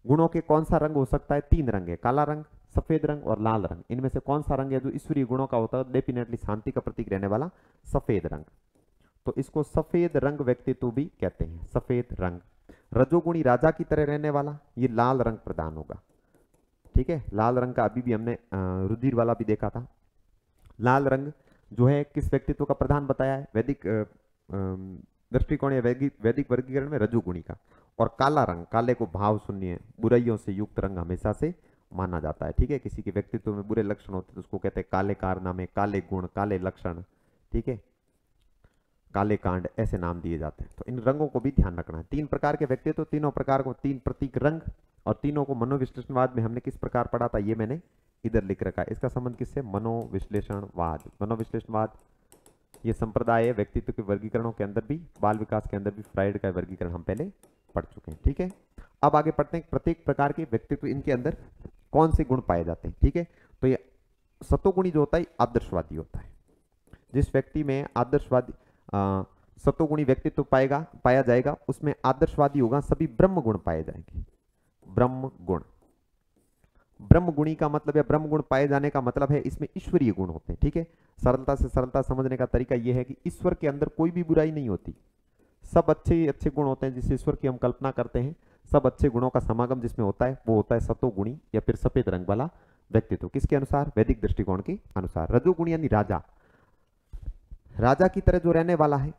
गुणों के कौन सा रंग हो सकता है? 3 रंग है, काला रंग, सफेद रंग और लाल रंग। इनमें से कौन सा रंग है जो ईश्वरीय गुणों का होता है? डेफिनेटली शांति का प्रतीक रहने वाला सफेद रंग। तो इसको सफेद रंग व्यक्तित्व भी कहते हैं, सफेद रंग। रजोगुणी राजा की तरह रहने वाला, ये लाल रंग प्रदान होगा। ठीक है, लाल रंग का अभी भी हमने रुधिर वाला भी देखा था। लाल रंग जो है किस व्यक्तित्व का प्रधान बताया है? वैदिक दृष्टिकोण या वैदिक वर्गीकरण में रजोगुणी का। और काला रंग, काले को भाव शून्य बुराइयों से युक्त रंग हमेशा से माना जाता है। ठीक है, किसी के व्यक्तित्व में बुरे लक्षण होते हैं तो उसको कहते हैं काले कारनामे, काले गुण, काले लक्षण, ठीक है, काले कांड, ऐसे नाम दिए जाते हैं। तो इन रंगों को भी ध्यान रखना है। 3 प्रकार के व्यक्तित्व, तीनों प्रकार को 3 प्रतीक रंग, और तीनों को मनोविश्लेषणवाद में हमने किस प्रकार पढ़ा था ये मैंने इधर लिख रखा है। इसका संबंध किससे? मनोविश्लेषणवाद। मनोविश्लेषणवाद ये संप्रदाय है व्यक्तित्व के वर्गीकरणों के अंदर भी, बाल विकास के अंदर भी फ्राइड का वर्गीकरण हम पहले पढ़ चुके हैं। ठीक है, अब आगे पढ़ते हैं प्रत्येक प्रकार के व्यक्तित्व, इनके अंदर कौन से गुण पाए जाते हैं। ठीक है, तो ये सतोगुणी जो होता है आदर्शवादी होता है। जिस व्यक्ति में आदर्शवादी सतोगुणी व्यक्तित्व पाया जाएगा उसमें आदर्शवादी होगा, सभी ब्रह्म गुण पाए जाएंगे। ब्रह्म गुण, ब्रह्म गुणी का मतलब या ब्रह्म गुण पाए जाने का मतलब है इसमें ईश्वरीय गुण होते हैं। ठीक है, सरलता से सरलता समझने का तरीका यह है कि ईश्वर के अंदर कोई भी बुराई नहीं होती, सब अच्छे अच्छे गुण होते हैं। जिस ईश्वर की हम कल्पना करते हैं, सब अच्छे गुणों का समागम जिसमें होता है वो होता है सतोगुणी या फिर सफेद रंग वाला व्यक्तित्व। किसके अनुसार? वैदिक दृष्टिकोण के अनुसार। रजोगुणी यानी राजा, राजा की तरह जो रहने वाला है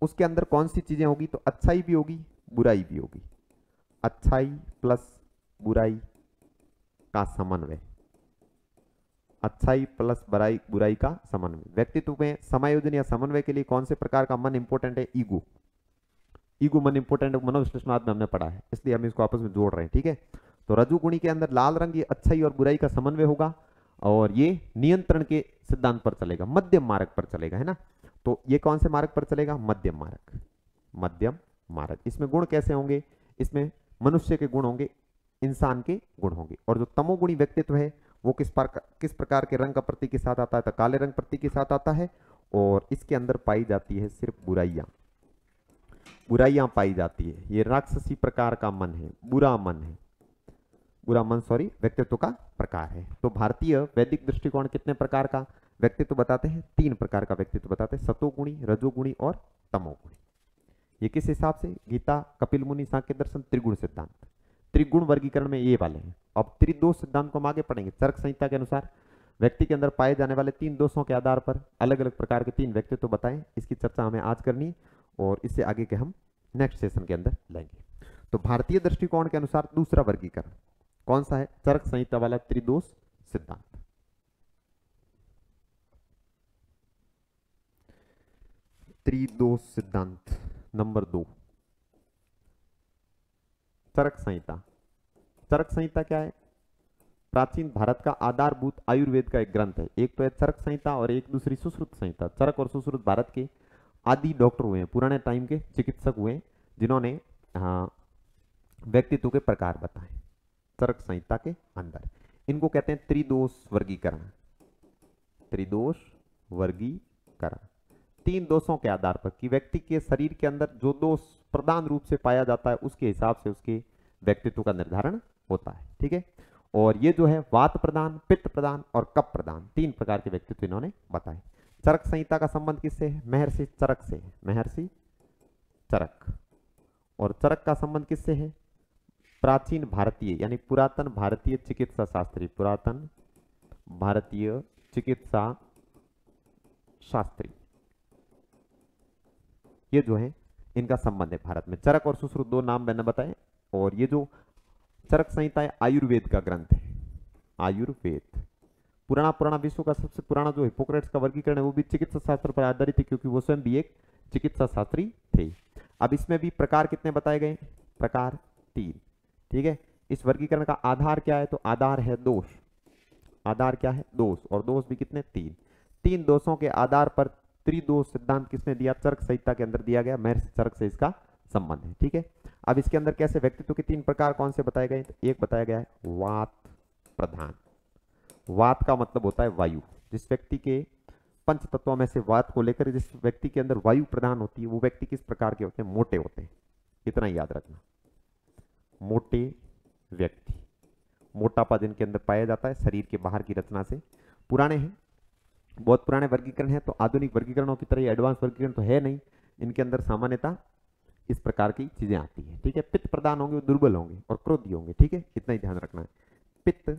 उसके अंदर कौन सी चीजें होगी? तो अच्छाई भी होगी, बुराई भी होगी। अच्छाई प्लस बुराई का समन्वय, अच्छाई प्लस बुराई का समन्वय। व्यक्तित्व में समायोजन या समन्वय के लिए कौन से प्रकार का मन इंपॉर्टेंट है? ईगो। ईगो मन इंपॉर्टेंट है, मनोविश्लेषणवाद में हमने पढ़ा है, इसलिए हम इसको आपस में जोड़ रहे हैं। ठीक है, तो रजोगुणी के अंदर लाल रंग ये अच्छाई और बुराई का समन्वय होगा और ये नियंत्रण के सिद्धांत पर चलेगा, मध्यम मार्ग पर चलेगा, है ना। तो ये कौन से मार्ग पर चलेगा? मध्यम मार्ग, मध्यम मार्ग। इसमें गुण कैसे होंगे? इसमें मनुष्य के गुण होंगे, इंसान के गुण होंगे। और जो तमोगुणी व्यक्तित्व है वो किस प्रकार के रंग का प्रतीक के साथ आता है? तो काले रंग प्रतीक के साथ आता है और इसके अंदर पाई जाती है सिर्फ बुराइयां, बुराइयां पाई जाती है। ये राक्षसी प्रकार का मन है, बुरा मन है, बुरा मन सॉरी व्यक्तित्व का प्रकार है। तो भारतीय वैदिक दृष्टिकोण कितने प्रकार का व्यक्तित्व बताते हैं? 3 प्रकार का व्यक्तित्व बताते हैं, सतोगुणी, रजोगुणी और तमोगुणी। ये किस हिसाब से? गीता, कपिल मुनि, सांख्य दर्शन, त्रिगुण सिद्धांत। त्रिगुण वर्गीकरण में ये वाले हैं। अब त्रिदोष सिद्धांत को हम आगे पढ़ेंगे। चरक संहिता के अनुसार व्यक्ति के अंदर पाए जाने वाले 3 दोषों के आधार पर अलग अलग प्रकार के 3 व्यक्तित्व बताएं। इसकी चर्चा हमें आज करनी है और इससे आगे के हम नेक्स्ट सेशन के अंदर लेंगे। तो भारतीय दृष्टिकोण के अनुसार दूसरा वर्गीकरण कौन सा है? चरक संहिता वाला त्रिदोष सिद्धांत। त्रिदोष सिद्धांत नंबर 2, चरक संहिता। चरक संहिता क्या है? प्राचीन भारत का आधारभूत आयुर्वेद का एक ग्रंथ है। एक तो है चरक संहिता और एक दूसरी सुश्रुत संहिता। चरक और सुश्रुत भारत के आदि डॉक्टर हुए हैं, पुराने टाइम के चिकित्सक हुए हैं जिन्होंने व्यक्तित्व के प्रकार बताए चरक संहिता के अंदर। इनको कहते हैं त्रिदोष वर्गीकरण। त्रिदोष वर्गीकरण 3 दोषों के आधार पर कि व्यक्ति के शरीर के अंदर जो दोष प्रधान रूप से पाया जाता है उसके हिसाब से उसके व्यक्तित्व का निर्धारण होता है। ठीक है, और ये जो है वात प्रदान, पित्त प्रदान और कफ प्रदान 3 प्रकार के व्यक्तित्व इन्होंने बताए। चरक संहिता का संबंध किससे है? महर्षि चरक से है, महर्षि चरक। और चरक का संबंध किससे है? प्राचीन भारतीय यानी पुरातन भारतीय चिकित्सा शास्त्री, पुरातन भारतीय चिकित्सा शास्त्री, ये जो है इनका संबंध है भारत में। चरक और सुश्रुत 2 नाम मैंने बताए। और ये जो चरक संहिता है आयुर्वेद का ग्रंथ है, आयुर्वेद। पुराना विश्व का सबसे पुराना जो हिपोक्रेट्स का वर्गीकरण है वो भी चिकित्सा शास्त्र पर आधारित है, क्योंकि वो स्वयं भी एक चिकित्सा शास्त्री थे। अब इसमें भी प्रकार कितने बताए गए? प्रकार 3। ठीक है, इस वर्गीकरण का आधार क्या है? तो आधार है दोष। आधार क्या है? दोष। और दोष भी कितने? 3 दोषों के आधार पर त्रिदोष सिद्धांत किसने दिया? चरक संहिता के अंदर दिया गया। महर्षि चरक से इसका संबंध है। ठीक है, अब इसके अंदर कैसे व्यक्तित्व के 3 प्रकार कौन से बताए गए? तो एक बताया गया है वात प्रधान। वात का मतलब होता है वायु। जिस व्यक्ति के पंच तत्वों में से वात को लेकर जिस व्यक्ति के अंदर वायु प्रधान होती है वो व्यक्ति किस प्रकार के होते हैं? मोटे होते हैं। इतना ही याद रखना, मोटे व्यक्ति, मोटापा जिनके अंदर पाया जाता है शरीर के बाहर की रचना से। पुराने हैं, बहुत पुराने वर्गीकरण है, तो आधुनिक वर्गीकरणों की तरह एडवांस वर्गीकरण तो है नहीं। इनके अंदर सामान्यता इस प्रकार की चीजें आती है, ठीक है। पित्त प्रधान होंगे वो दुर्बल होंगे और क्रोधी होंगे, ठीक है, इतना ही ध्यान रखना है। पित्त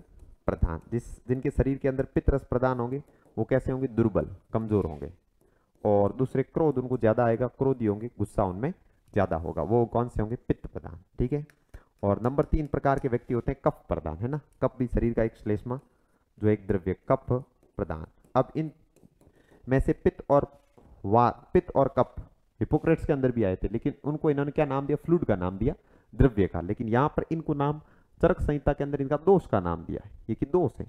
प्रधान, जिनके शरीर के अंदर पित्त रस प्रधान होंगे वो कैसे होंगे? दुर्बल, कमजोर होंगे। और दूसरे क्रोध उनको ज्यादा आएगा, क्रोधी होंगे, गुस्सा उनमें ज्यादा होगा, वो कौन से होंगे? पित्त प्रधान, ठीक है। और नंबर 3 प्रकार के व्यक्ति होते हैं कफ प्रधान, है ना। कफ भी शरीर का एक श्लेष्मा जो एक द्रव्य, कफ प्रधान। अब इन में से पित्त और कफ हिपोक्रेट्स के अंदर भी आए थे, लेकिन उनको इन्होंने क्या नाम दिया? फ्लूइड का नाम दिया, द्रव्य का। लेकिन यहां पर इनको नाम चरक संहिता के अंदर इनका दोष का नाम दिया है। ये कि दोष है,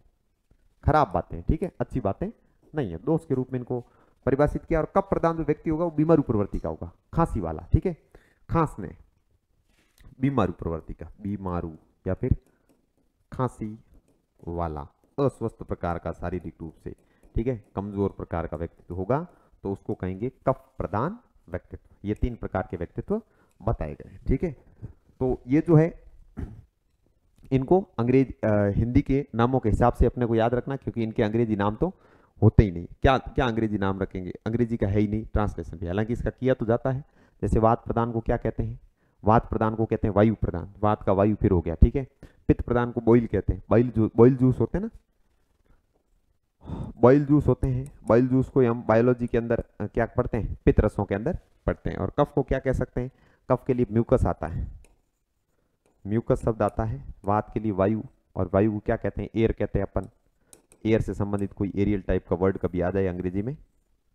खराब बातें, ठीक है, अच्छी बातें नहीं है, दोष के रूप में इनको परिभाषित किया। और कफ प्रधान जो व्यक्ति होगा वो बीमारू प्रवृत्ति का होगा, खांसी वाला, ठीक है, खांसने, बीमारू प्रवृत्ति का, बीमारू या फिर खांसी वाला, अस्वस्थ प्रकार का शारीरिक रूप से, ठीक है, कमजोर प्रकार का व्यक्तित्व होगा तो उसको कहेंगे कफ प्रधान व्यक्तित्व। ये 3 प्रकार के व्यक्तित्व बताए गए, ठीक है। तो ये जो है इनको हिंदी के नामों के हिसाब से अपने को याद रखना, क्योंकि इनके अंग्रेजी नाम तो होते ही नहीं। क्या क्या अंग्रेजी नाम रखेंगे? अंग्रेजी का है ही नहीं ट्रांसलेशन भी, हालांकि इसका किया तो जाता है। जैसे वात प्रधान को क्या कहते हैं? वात प्रधान को कहते हैं वायु प्रधान, वात का वायु फिर हो गया, ठीक है। पित्त प्रधान को बॉइल कहते हैं, बॉइल जूस होते हैं ना, बॉइल जूस होते हैं। बॉइल जूस को हम बायोलॉजी के अंदर क्या पढ़ते हैं? पित्त रसों के अंदर पढ़ते हैं। और कफ को क्या कह सकते हैं? कफ के लिए म्यूकस आता है, म्यूकस शब्द आता है। वात के लिए वायु, और वायु को क्या कहते हैं? एयर कहते हैं अपन। एयर से संबंधित कोई एरियल टाइप का वर्ड कभी आ जाए अंग्रेजी में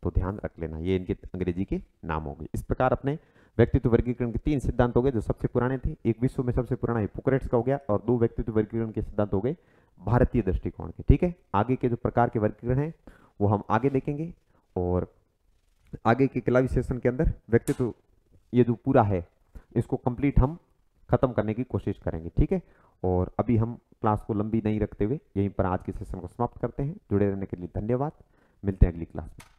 तो ध्यान रख लेना, ये इनके अंग्रेजी के नाम हो गए। इस प्रकार अपने व्यक्तित्व वर्गीकरण के 3 सिद्धांत हो गए जो सबसे पुराने थे। एक विश्व में सबसे पुराना हिपोक्रेट्स का हो गया, और 2 व्यक्तित्व वर्गीकरण के सिद्धांत हो गए भारतीय दृष्टिकोण के, ठीक है। आगे के जो प्रकार के वर्गीकरण हैं वो हम आगे देखेंगे, और आगे के क्लास सेशन के अंदर व्यक्तित्व ये जो पूरा है इसको कंप्लीट हम खत्म करने की कोशिश करेंगे, ठीक है। और अभी हम क्लास को लंबी नहीं रखते हुए यहीं पर आज के सेशन को समाप्त करते हैं। जुड़े रहने के लिए धन्यवाद, मिलते हैं अगली क्लास में।